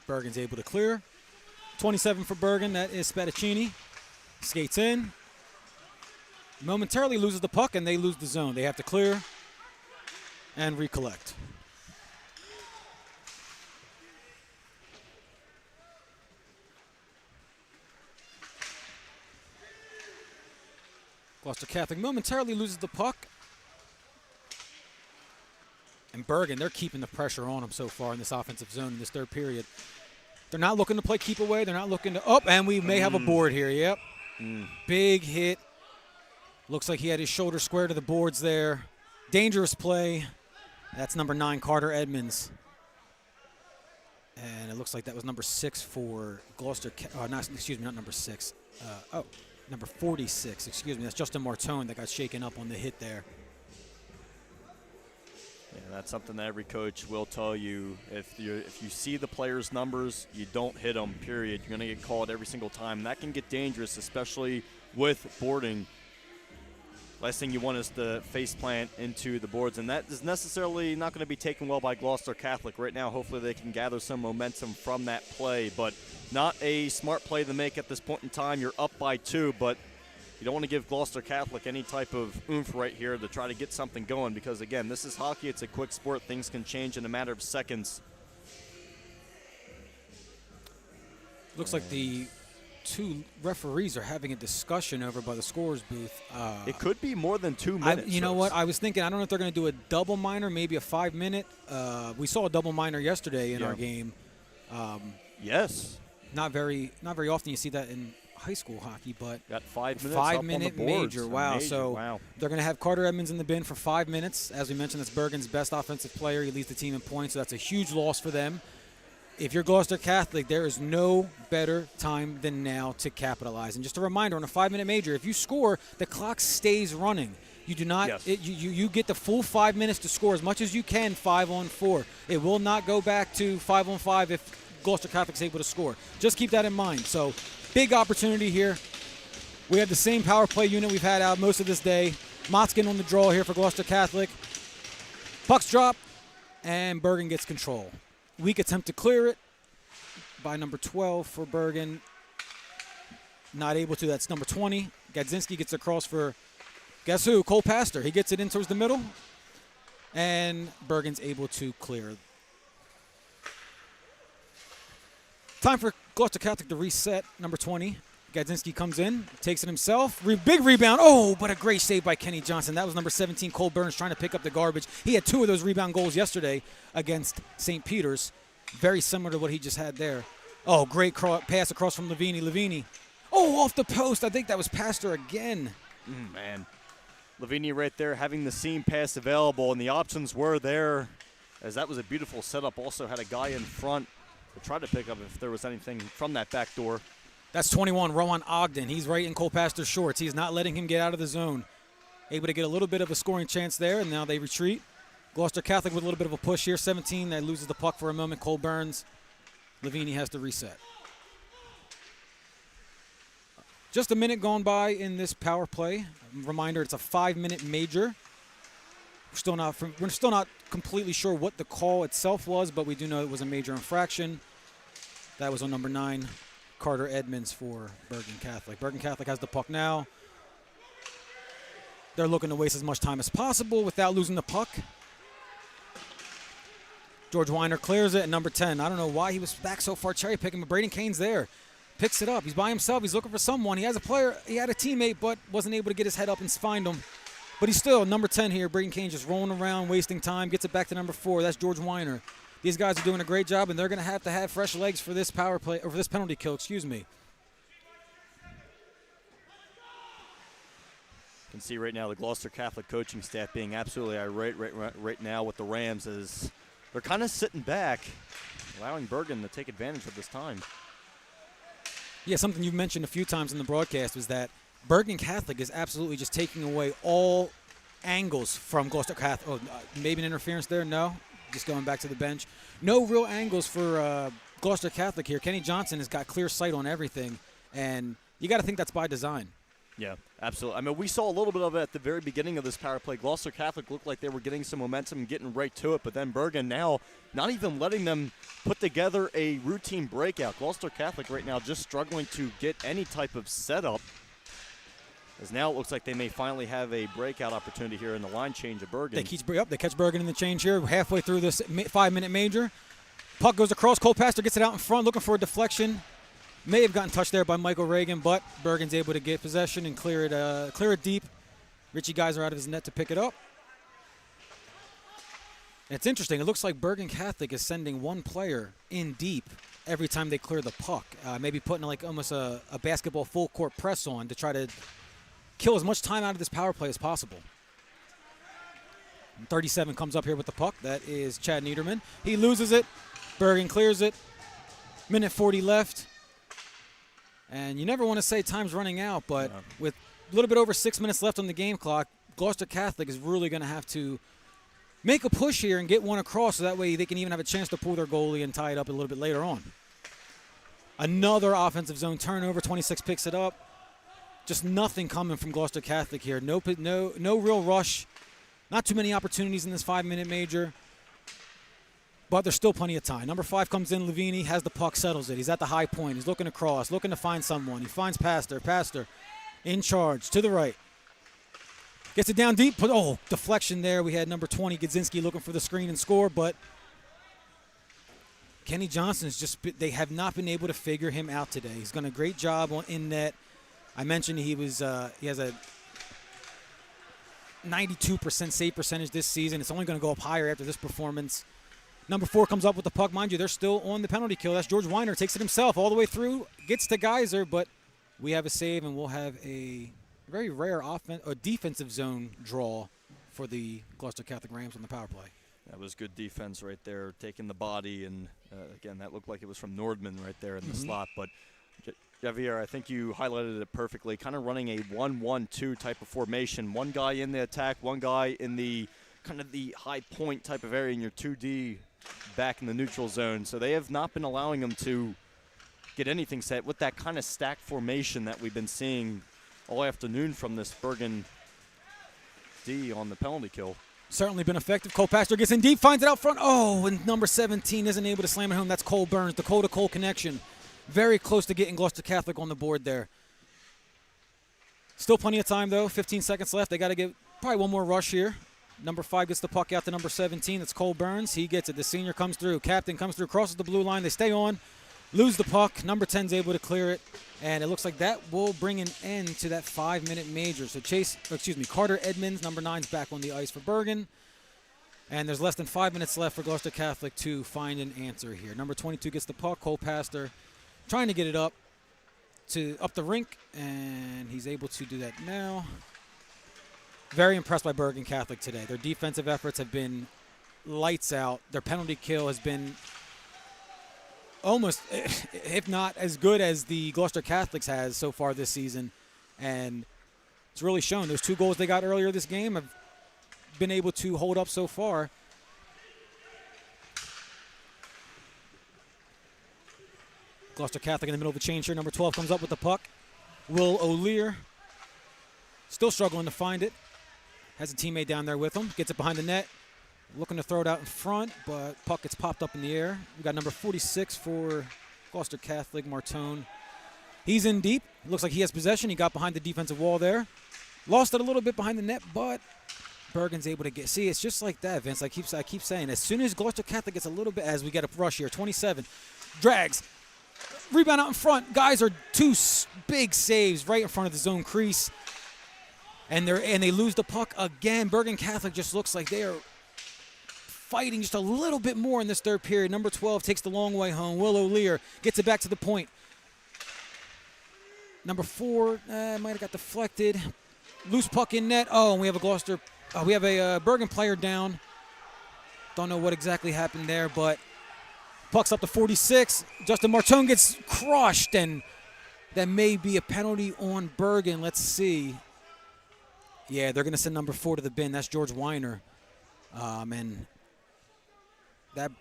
Bergen's able to clear. 27 for Bergen. That is Spadaccini. Skates in. Momentarily loses the puck, and they lose the zone. They have to clear and recollect. Gloucester Catholic momentarily loses the puck. And Bergen, they're keeping the pressure on them so far in this offensive zone in this third period. They're not looking to play keep away. They're not looking to and we may have a board here. Yep. Big hit. Looks like he had his shoulder square to the boards there. Dangerous play. That's number 9, Carter Edmonds. And it looks like that was number 6 for Gloucester. Not number 6. Number 46, excuse me. That's Justin Martone that got shaken up on the hit there. Yeah, that's something that every coach will tell you. If you see the players' numbers, you don't hit them, period. You're going to get called every single time. And that can get dangerous, especially with boarding. Last thing you want is to face plant into the boards, and that is necessarily not going to be taken well by Gloucester Catholic. Right now, hopefully they can gather some momentum from that play, but not a smart play to make at this point in time. You're up by 2, but you don't want to give Gloucester Catholic any type of oomph right here to try to get something going because, again, this is hockey. It's a quick sport. Things can change in a matter of seconds. Looks like the 2 referees are having a discussion over by the scorer's booth. It could be more than 2 minutes. You know what? I was thinking, I don't know if they're going to do a double minor, maybe a 5-minute. We saw a double minor yesterday in our game. Yes. Not very often you see that in high school hockey, but got 5 minutes. 5-minute major. Wow. So they're going to have Carter Edmonds in the bin for 5 minutes. As we mentioned, that's Bergen's best offensive player. He leads the team in points, so that's a huge loss for them. If you're Gloucester Catholic, there is no better time than now to capitalize. And just a reminder, on a 5-minute major, if you score, the clock stays running. You do not. Yes. You get the full 5 minutes to score as much as you can 5-on-4. It will not go back to 5-on-5 if Gloucester Catholic's able to score. Just keep that in mind. So, big opportunity here. We have the same power play unit we've had out most of this day. Motzkin on the draw here for Gloucester Catholic. Pucks drop, and Bergen gets control. Weak attempt to clear it by number 12 for Bergen. Not able to. That's number 20. Gadzinski gets across for, guess who? Cole Pastor. He gets it in towards the middle, and Bergen's able to clear. Time for Gloucester Catholic to reset. Number 20. Gadzinski comes in, takes it himself. Big rebound. Oh, but a great save by Kenny Johnson. That was number 17, Cole Burns, trying to pick up the garbage. He had 2 of those rebound goals yesterday against St. Peter's. Very similar to what he just had there. Oh, great pass across from Lavini. Lavini. Oh, off the post. I think that was Pastor again. Man. Lavini right there having the seam pass available, and the options were there as that was a beautiful setup. Also had a guy in front to try to pick up if there was anything from that back door. That's 21, Rowan Ogden. He's right in Cole Pastor's shorts. He's not letting him get out of the zone. Able to get a little bit of a scoring chance there, and now they retreat. Gloucester Catholic with a little bit of a push here. 17, that loses the puck for a moment. Cole Burns. Lavini has to reset. Just a minute gone by in this power play. Reminder, it's a 5-minute major. We're still not completely sure what the call itself was, but we do know it was a major infraction. That was on number 9. Carter Edmonds for Bergen Catholic. Bergen Catholic has the puck now. They're looking to waste as much time as possible without losing the puck. George Weiner clears it at number 10. I don't know why he was back so far cherry picking, but Braden Kane's there. Picks it up. He's by himself. He's looking for someone. He has a player. He had a teammate, but wasn't able to get his head up and find him. But he's still number 10 here. Braden Kane just rolling around, wasting time. Gets it back to number 4. That's George Weiner. These guys are doing a great job, and they're going to have fresh legs for this power play, or for this penalty kill, excuse me. You can see right now the Gloucester Catholic coaching staff being absolutely irate right now with the Rams as they're kind of sitting back, allowing Bergen to take advantage of this time. Yeah, something you've mentioned a few times in the broadcast was that Bergen Catholic is absolutely just taking away all angles from Gloucester Catholic. Oh, maybe an interference there? No. Just going back to the bench. No real angles for Gloucester Catholic here. Kenny Johnson has got clear sight on everything, and you got to think that's by design. Yeah, absolutely. I mean, we saw a little bit of it at the very beginning of this power play. Gloucester Catholic looked like they were getting some momentum and getting right to it, but then Bergen now not even letting them put together a routine breakout. Gloucester Catholic right now just struggling to get any type of setup, as now it looks like they may finally have a breakout opportunity here in the line change of Bergen. They catch Bergen in the change here halfway through this 5-minute major. Puck goes across. Cole Pastor gets it out in front, looking for a deflection. May have gotten touched there by Michael Reagan, but Bergen's able to get possession and clear it deep. Richie Geyser out of his net to pick it up. And it's interesting. It looks like Bergen Catholic is sending one player in deep every time they clear the puck. Maybe putting like almost a basketball full court press on to try to kill as much time out of this power play as possible. 37 comes up here with the puck. That is Chad Niederman. He loses it. Bergen clears it. Minute 40 left. And you never want to say time's running out, but with a little bit over 6 minutes left on the game clock, Gloucester Catholic is really going to have to make a push here and get one across so that way they can even have a chance to pull their goalie and tie it up a little bit later on. Another offensive zone turnover. 26 picks it up. just nothing coming from Gloucester Catholic here. No real rush. Not too many opportunities in this 5-minute major. But there's still plenty of time. Number 5 comes in, Levini, has the puck, settles it. He's at the high point. He's looking across, looking to find someone. He finds Pastor. Pastor in charge to the right. Gets it down deep. Deflection there. We had number 20, Gadzinski, looking for the screen and score, but Kenny Johnson's they have not been able to figure him out today. He's done a great job in net. I mentioned he has a 92% save percentage this season. It's only going to go up higher after this performance. Number 4 comes up with the puck. Mind you, they're still on the penalty kill. That's George Weiner. Takes it himself all the way through. Gets to Geyser, but we have a save, and we'll have a very rare defensive zone draw for the Gloucester Catholic Rams on the power play. That was good defense right there, taking the body, and again, that looked like it was from Nordman right there in the slot. But Javier, I think you highlighted it perfectly, kind of running a 1-1-2 type of formation. One guy in the attack, one guy in the kind of the high point type of area in your 2D back in the neutral zone. So they have not been allowing them to get anything set with that kind of stacked formation that we've been seeing all afternoon from this Bergen D on the penalty kill. Certainly been effective. Cole Pastor gets in deep, finds it out front. And number 17 isn't able to slam it home. That's Cole Burns, the Cole-to-Cole connection. Very close to getting Gloucester Catholic on the board there. Still plenty of time, though. 15 seconds left. They got to get probably one more rush here. Number 5 gets the puck out to number 17. That's Cole Burns. He gets it. The senior comes through. Captain comes through, crosses the blue line. They stay on, lose the puck. Number 10's able to clear it. And it looks like that will bring an end to that 5-minute major. So Carter Edmonds, number 9's back on the ice for Bergen. And there's less than 5 minutes left for Gloucester Catholic to find an answer here. Number 22 gets the puck. Cole Pastor trying to get it up the rink, and he's able to do that now. Very impressed by Bergen Catholic today. Their defensive efforts have been lights out. Their penalty kill has been almost, if not as good as the Gloucester Catholics has so far this season. And it's really shown. Those 2 goals they got earlier this game have been able to hold up so far. Gloucester Catholic in the middle of the change here. Number 12 comes up with the puck. Will O'Lear still struggling to find it. Has a teammate down there with him. Gets it behind the net. Looking to throw it out in front, but puck gets popped up in the air. We got number 46 for Gloucester Catholic, Martone. He's in deep. Looks like he has possession. He got behind the defensive wall there. Lost it a little bit behind the net, but Bergen's able to get. See, it's just like that, Vince. I keep saying, as soon as Gloucester Catholic gets a little bit, as we get a rush here, 27, drags, rebound out in front. Guys are 2 big saves right in front of the zone crease, and they lose the puck again. Bergen Catholic just looks like they are fighting just a little bit more in this third period. Number 12 takes the long way home. Will O'Lear gets it back to the point. Number 4 might have got deflected. Loose puck in net. And we have a Bergen player down. Don't know what exactly happened there, but puck's up to 46. Justin Martone gets crushed, and that may be a penalty on Bergen. Let's see. Yeah, they're going to send number 4 to the bin. That's George Weiner. And that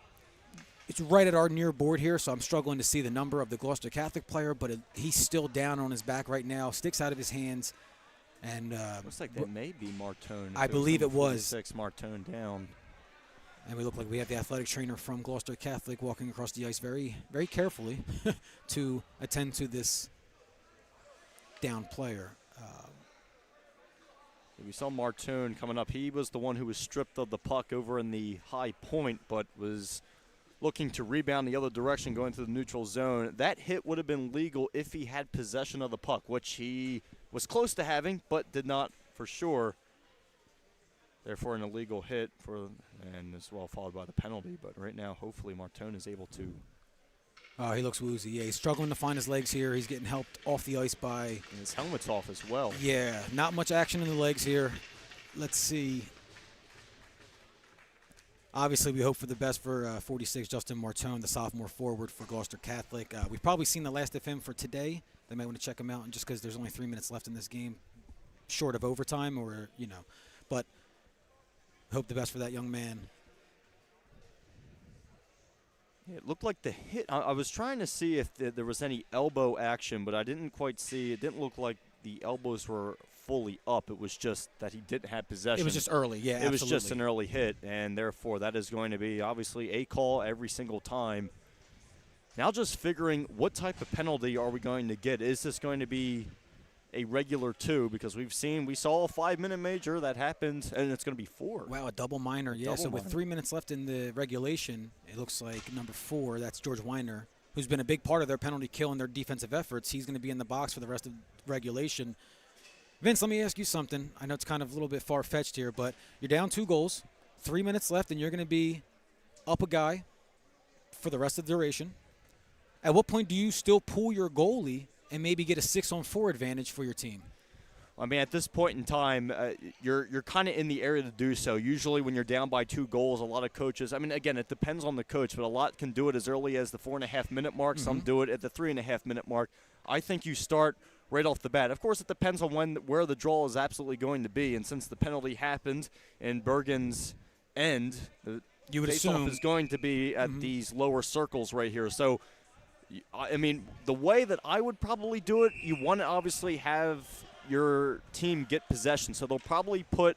it's right at our near board here, so I'm struggling to see the number of the Gloucester Catholic player, but he's still down on his back right now. Sticks out of his hands. And looks like that may be Martone. I believe it was. 6 Martone down. And we look like we have the athletic trainer from Gloucester Catholic walking across the ice very, very carefully to attend to this down player. We saw Martone coming up. He was the one who was stripped of the puck over in the high point, but was looking to rebound the other direction going to the neutral zone. That hit would have been legal if he had possession of the puck, which he was close to having, but did not for sure. Therefore, an illegal hit and as well followed by the penalty. But right now, hopefully, Martone is able to. He looks woozy. Yeah, he's struggling to find his legs here. He's getting helped off the ice by. And his helmet's off as well. Yeah, not much action in the legs here. Let's see. Obviously, we hope for the best for 46 Justin Martone, the sophomore forward for Gloucester Catholic. We've probably seen the last of him for today. They might want to check him out, and just because there's only 3 minutes left in this game, short of overtime, or but hope the best for that young man. It looked like the hit. I was trying to see if there was any elbow action, but I didn't quite see. It didn't look like the elbows were fully up. It was just that he didn't have possession. It was just early, yeah, It was just an early hit, and therefore that is going to be obviously a call every single time. Now just figuring what type of penalty are we going to get. Is this going to be a regular 2? Because we saw a 5-minute major that happened, and it's going to be 4. Wow, a double minor, yeah. So with 3 minutes left in the regulation, it looks like number 4, that's George Weiner, who's been a big part of their penalty kill and their defensive efforts. He's going to be in the box for the rest of regulation. Vince, let me ask you something. I know it's kind of a little bit far-fetched here, but you're down 2 goals, 3 minutes left, and you're going to be up a guy for the rest of the duration. At what point do you still pull your goalie and maybe get a 6-on-4 advantage for your team? I mean, at this point in time, you're kind of in the area to do so. Usually when you're down by 2 goals, a lot of coaches, I mean, again, it depends on the coach, but a lot can do it as early as the 4.5-minute mark. Some do it at the 3.5-minute mark. I think you start right off the bat. Of course, it depends on where the draw is absolutely going to be, and since the penalty happened in Bergen's end, the face-off is going to be at these lower circles right here. So, I mean, the way that I would probably do it, you want to obviously have your team get possession. So they'll probably put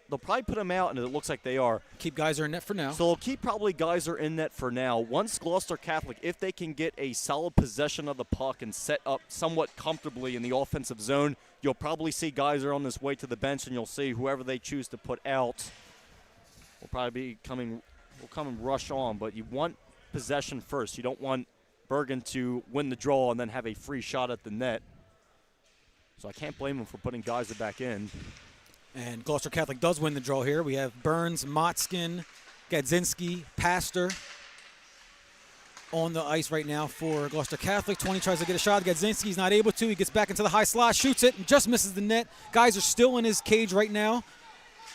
them out, and it looks like they are. Keep Geyser in net for now. So they'll keep probably Geyser in net for now. Once Gloucester Catholic, if they can get a solid possession of the puck and set up somewhat comfortably in the offensive zone, you'll probably see Geyser on his way to the bench, and you'll see whoever they choose to put out will probably come and rush on. But you want possession first. You don't want Bergen to win the draw and then have a free shot at the net. So I can't blame him for putting Geyser back in. And Gloucester Catholic does win the draw here. We have Burns, Motzkin, Gadzinski, Pastor on the ice right now for Gloucester Catholic. 20 tries to get a shot. Gadzinski's not able to. He gets back into the high slot, shoots it, and just misses the net. Geyser still in his cage right now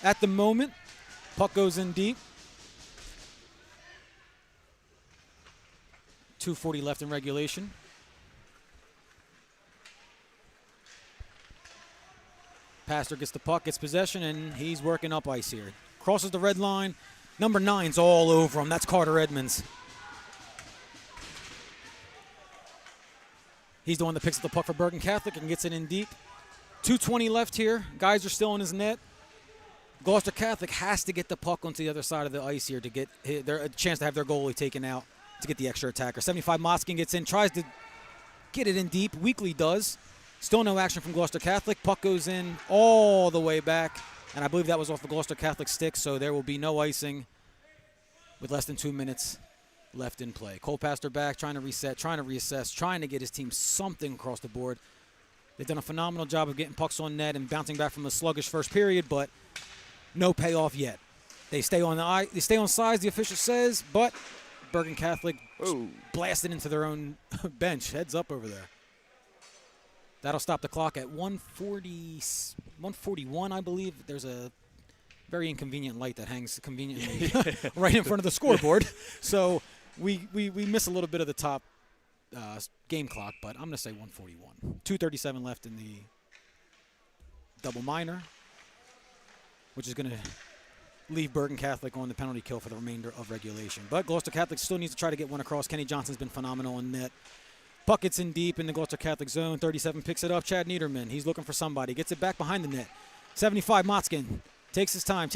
at the moment. Puck goes in deep. 2:40 left in regulation. Pastor gets the puck, gets possession, and he's working up ice here. Crosses the red line. Number 9's all over him. That's Carter Edmonds. He's the one that picks up the puck for Bergen Catholic and gets it in deep. 2:20 left here. Guys are still in his net. Gloucester Catholic has to get the puck onto the other side of the ice here to get a chance to have their goalie taken out to get the extra attacker. 75 Motzkin gets in, tries to get it in deep. Weekly does. Still no action from Gloucester Catholic. Puck goes in all the way back, and I believe that was off the Gloucester Catholic stick, so there will be no icing with less than 2 minutes left in play. Cole Pastor back, trying to reset, trying to reassess, trying to get his team something across the board. They've done a phenomenal job of getting pucks on net and bouncing back from a sluggish first period, but no payoff yet. They stay on sides, the official says, but Bergen Catholic blasted into their own bench. Heads up over there. That'll stop the clock at 141, I believe. There's a very inconvenient light that hangs conveniently right in front of the scoreboard. So we miss a little bit of the top game clock, but I'm going to say 141. 2:37 left in the double minor, which is going to leave Bergen Catholic on the penalty kill for the remainder of regulation. But Gloucester Catholic still needs to try to get one across. Kenny Johnson's been phenomenal in net. Puck gets in deep in the Gloucester Catholic zone. 37 picks it up. Chad Niederman, he's looking for somebody. Gets it back behind the net. 75 Motzkin takes his time.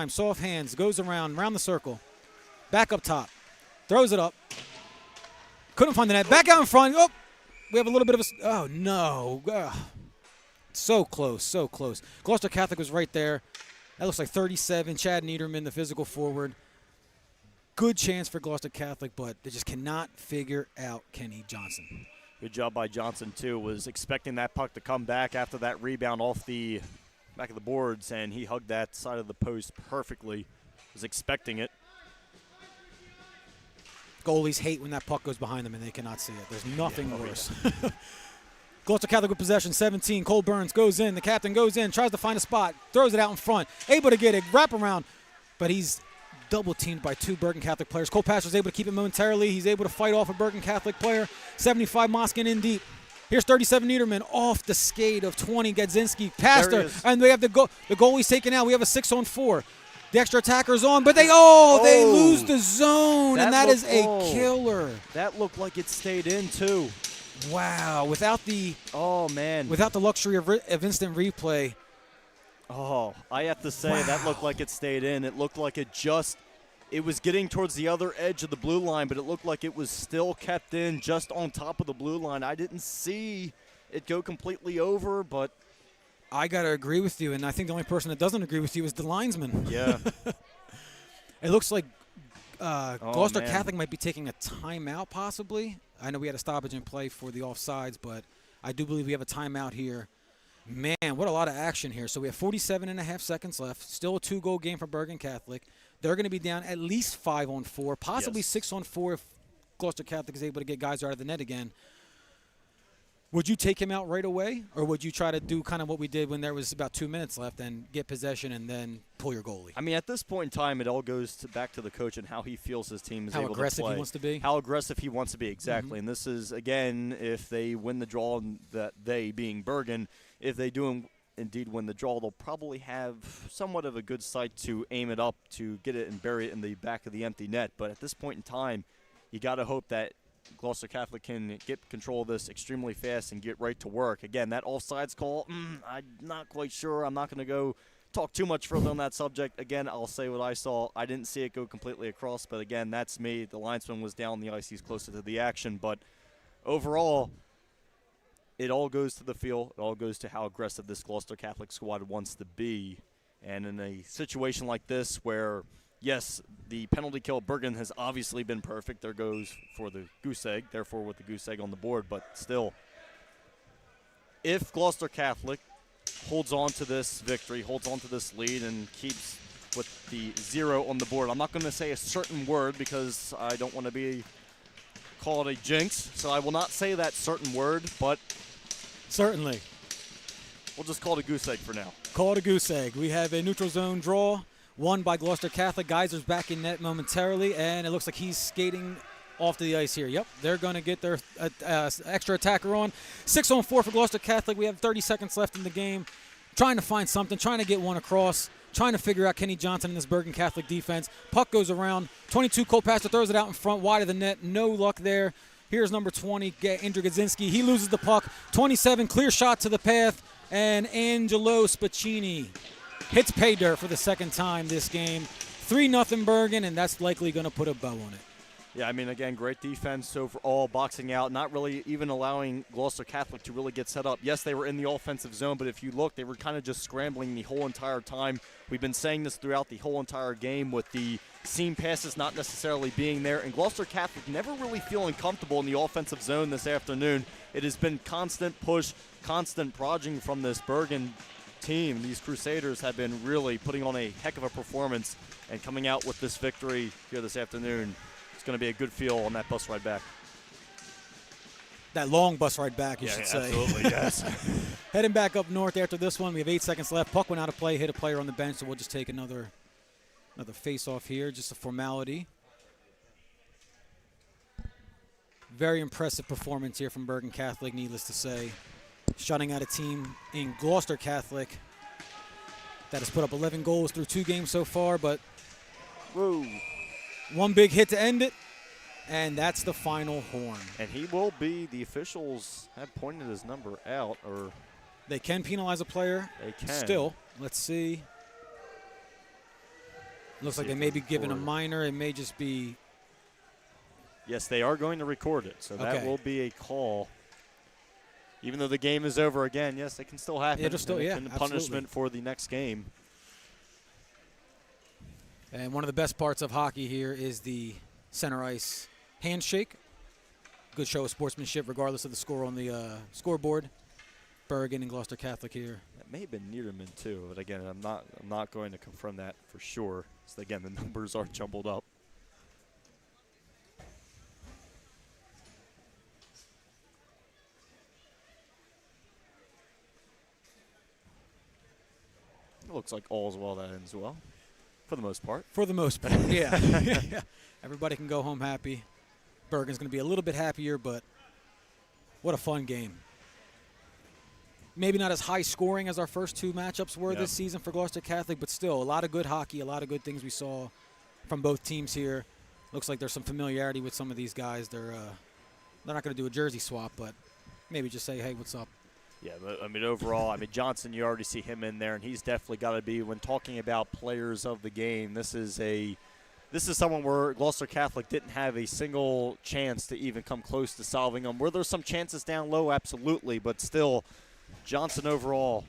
Soft hands, goes around the circle. Back up top. Throws it up. Couldn't find the net. Back out in front. Oh, we have a little bit of a, oh no. So close. Gloucester Catholic was right there. That looks like 37. Chad Niederman, the physical forward. Good chance for Gloucester Catholic, but they just cannot figure out Kenny Johnson. Good job by Johnson, too. Was expecting that puck to come back after that rebound off the back of the boards, and he hugged that side of the post perfectly. Was expecting it. Goalies hate when that puck goes behind them and they cannot see it. There's nothing worse. Yeah. Gloucester Catholic with possession, 17. Cole Burns goes in. The captain goes in, tries to find a spot, throws it out in front. Able to get it, wrap around, but he's double teamed by 2 Bergen Catholic players. Cole Pastor's able to keep it momentarily. He's able to fight off a Bergen Catholic player. 75 Motzkin in deep. Here's 37 Niederman off the skate of 20 Gadzinski. Pastor, and we have the goalie's taken out. We have a 6-on-4. The extra attacker's on, but they lose the zone, and that is a killer. That looked like it stayed in too. Wow, without the luxury of instant replay. Oh, I have to say that looked like it stayed in. It looked like it was getting towards the other edge of the blue line, but it looked like it was still kept in just on top of the blue line. I didn't see it go completely over, but I got to agree with you, and I think the only person that doesn't agree with you is the linesman. Yeah. It looks like Gloucester Catholic might be taking a timeout possibly. I know we had a stoppage in play for the offsides, but I do believe we have a timeout here. Man, what a lot of action here. So we have 47.5 seconds left. Still a 2-goal game for Bergen Catholic. They're going to be down at least 5-on-4, possibly 6-on-4 if Gloucester Catholic is able to get guys out of the net again. Would you take him out right away, or would you try to do kind of what we did when there was about 2 minutes left and get possession and then pull your goalie? I mean, at this point in time, it all goes back to the coach and how he feels his team is able to play. How aggressive he wants to be? How aggressive he wants to be, exactly. And this is, again, if they win the draw, that they being Bergen, if they do indeed win the draw, they'll probably have somewhat of a good sight to aim it up to get it and bury it in the back of the empty net. But at this point in time, you got to hope that Gloucester Catholic can get control of this extremely fast and get right to work. Again, that offsides call, I'm not quite sure. I'm not going to go talk too much further on that subject. Again, I'll say what I saw. I didn't see it go completely across, but again, that's me. The linesman was down the ice. He's closer to the action. But overall, it all goes to the feel. It all goes to how aggressive this Gloucester Catholic squad wants to be. And in a situation like this where, yes, the penalty kill at Bergen has obviously been perfect. There goes for the goose egg, therefore with the goose egg on the board. But still, if Gloucester Catholic holds on to this victory, holds on to this lead, and keeps with the 0 on the board, I'm not going to say a certain word because I don't want to be called a jinx, so I will not say that certain word, but certainly we'll just call it a goose egg for now. Call it a goose egg. We have a neutral zone draw. Won by Gloucester Catholic. Geyser's back in net momentarily, and it looks like he's skating off to the ice here. Yep, they're going to get their extra attacker on. 6-on-4 for Gloucester Catholic. We have 30 seconds left in the game. Trying to find something, trying to get one across, trying to figure out Kenny Johnson in this Bergen Catholic defense. Puck goes around. 22, Cole Pastor throws it out in front, wide of the net. No luck there. Here's number 20, Andrew Gadzinski. He loses the puck. 27, clear shot to the path, and Angelo Spaccini hits pay dirt for the second time this game. 3-0 Bergen, and that's likely going to put a bow on it. Yeah, I mean, again, great defense overall, boxing out, not really even allowing Gloucester Catholic to really get set up. Yes, they were in the offensive zone, but if you look, they were kind of just scrambling the whole entire time. We've been saying this throughout the whole entire game with the seam passes not necessarily being there, and Gloucester Catholic never really feeling comfortable in the offensive zone this afternoon. It has been constant push, constant prodding from this Bergen team. These Crusaders have been really putting on a heck of a performance, and coming out with this victory here this afternoon, it's going to be a good feel on that bus ride back. That long bus ride back, you should say. Absolutely, yes. Heading back up north after this one. We have 8 seconds left. Puck went out of play, hit a player on the bench, so we'll just take another face-off here, just a formality. Very impressive performance here from Bergen Catholic, needless to say. Shutting out a team in Gloucester Catholic that has put up 11 goals through 2 games so far, but one big hit to end it, and that's the final horn. And he will be, the officials have pointed his number out, or they can penalize a player. They can. Still, let's see. Looks like they may be given a minor. It may just be. Yes, they are going to record it, so that will be a call. Even though the game is over again, yes, it can still happen. It'll still, yeah, punishment for the next game. And one of the best parts of hockey here is the center ice handshake. Good show of sportsmanship, regardless of the score on the scoreboard. Bergen and Gloucester Catholic here. That may have been Niederman too, but again, I'm not going to confirm that for sure. So again, the numbers are jumbled up. It looks like all's well that ends well, for the most part. For the most part, yeah. Everybody can go home happy. Bergen's going to be a little bit happier, but what a fun game. Maybe not as high scoring as our first 2 matchups were this season for Gloucester Catholic, but still a lot of good hockey, a lot of good things we saw from both teams here. Looks like there's some familiarity with some of these guys. They're They're not going to do a jersey swap, but maybe just say, hey, what's up? Yeah, but, I mean, overall, I mean, Johnson, you already see him in there, and he's definitely got to be, when talking about players of the game, this is someone where Gloucester Catholic didn't have a single chance to even come close to solving them. Were there some chances down low? Absolutely, but still, Johnson overall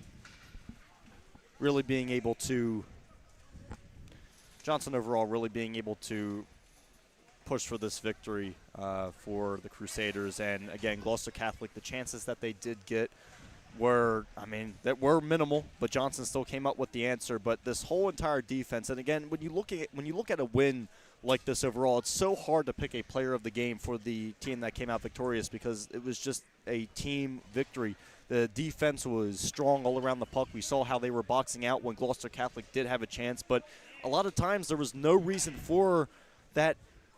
really being able to push for this victory for the Crusaders. And again, Gloucester Catholic, the chances that they did get were minimal, but Johnson still came up with the answer. But this whole entire defense, and again, when you look at a win like this overall, it's so hard to pick a player of the game for the team that came out victorious because it was just a team victory. The defense was strong all around the puck. We saw how they were boxing out when Gloucester Catholic did have a chance, but a lot of times there was no reason for that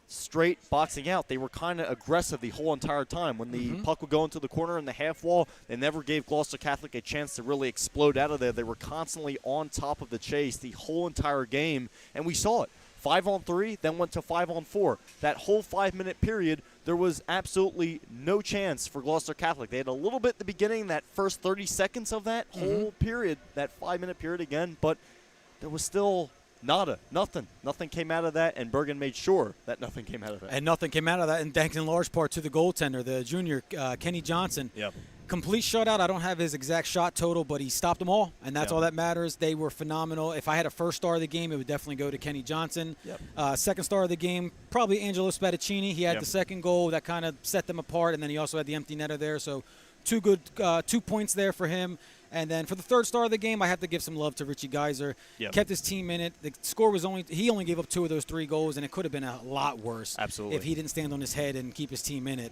straight boxing out. They were kind of aggressive the whole entire time. When the puck would go into the corner in the half wall, they never gave Gloucester Catholic a chance to really explode out of there. They were constantly on top of the chase the whole entire game, and we saw it. 5-on-3, then went to 5-on-4. That whole 5-minute period, there was absolutely no chance for Gloucester Catholic. They had a little bit at the beginning, that first 30 seconds of that whole period, that 5-minute period again, but there was still nada, nothing. Nothing came out of that, and Bergen made sure that nothing came out of that. And nothing came out of that, and thanks in large part to the goaltender, the junior, Kenny Johnson. Yep. Complete shutout. I don't have his exact shot total, but he stopped them all, and that's all that matters. They were phenomenal. If I had a first star of the game, it would definitely go to Kenny Johnson. Yep. Second star of the game, probably Angelo Spadaccini. He had the second goal that kind of set them apart, and then he also had the empty netter there. So 2 points there for him. And then for the third star of the game, I have to give some love to Richie Geiser. Yep. Kept his team in it. The score was he only gave up 2 of those 3 goals, and it could have been a lot worse. Absolutely. If he didn't stand on his head and keep his team in it.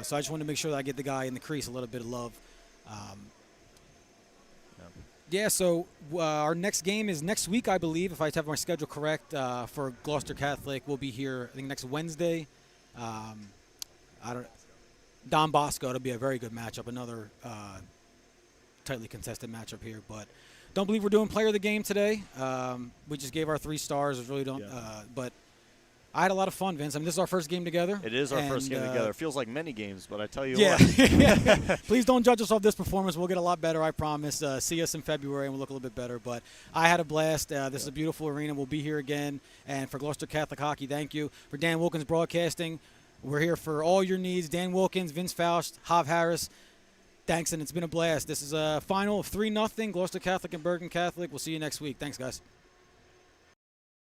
So I just wanted to make sure that I get the guy in the crease a little bit of love. So our next game is next week, I believe, if I have my schedule correct, for Gloucester Catholic. We'll be here, I think, next Wednesday. Don Bosco. It'll be a very good matchup, another tightly contested matchup here. But don't believe we're doing player of the game today. We just gave our 3 stars. Really don't. But I had a lot of fun, Vince. I mean, this is our first game together. It is our first game together. It feels like many games, but I tell you what. Please don't judge us off this performance. We'll get a lot better, I promise. See us in February, and we'll look a little bit better. But I had a blast. This is a beautiful arena. We'll be here again. And for Gloucester Catholic Hockey, thank you. For Dan Wilkins Broadcasting, we're here for all your needs. Dan Wilkins, Vince Faust, Hav Harris. Thanks, and it's been a blast. This is a final of 3-0, Gloucester Catholic and Bergen Catholic. We'll see you next week. Thanks, guys.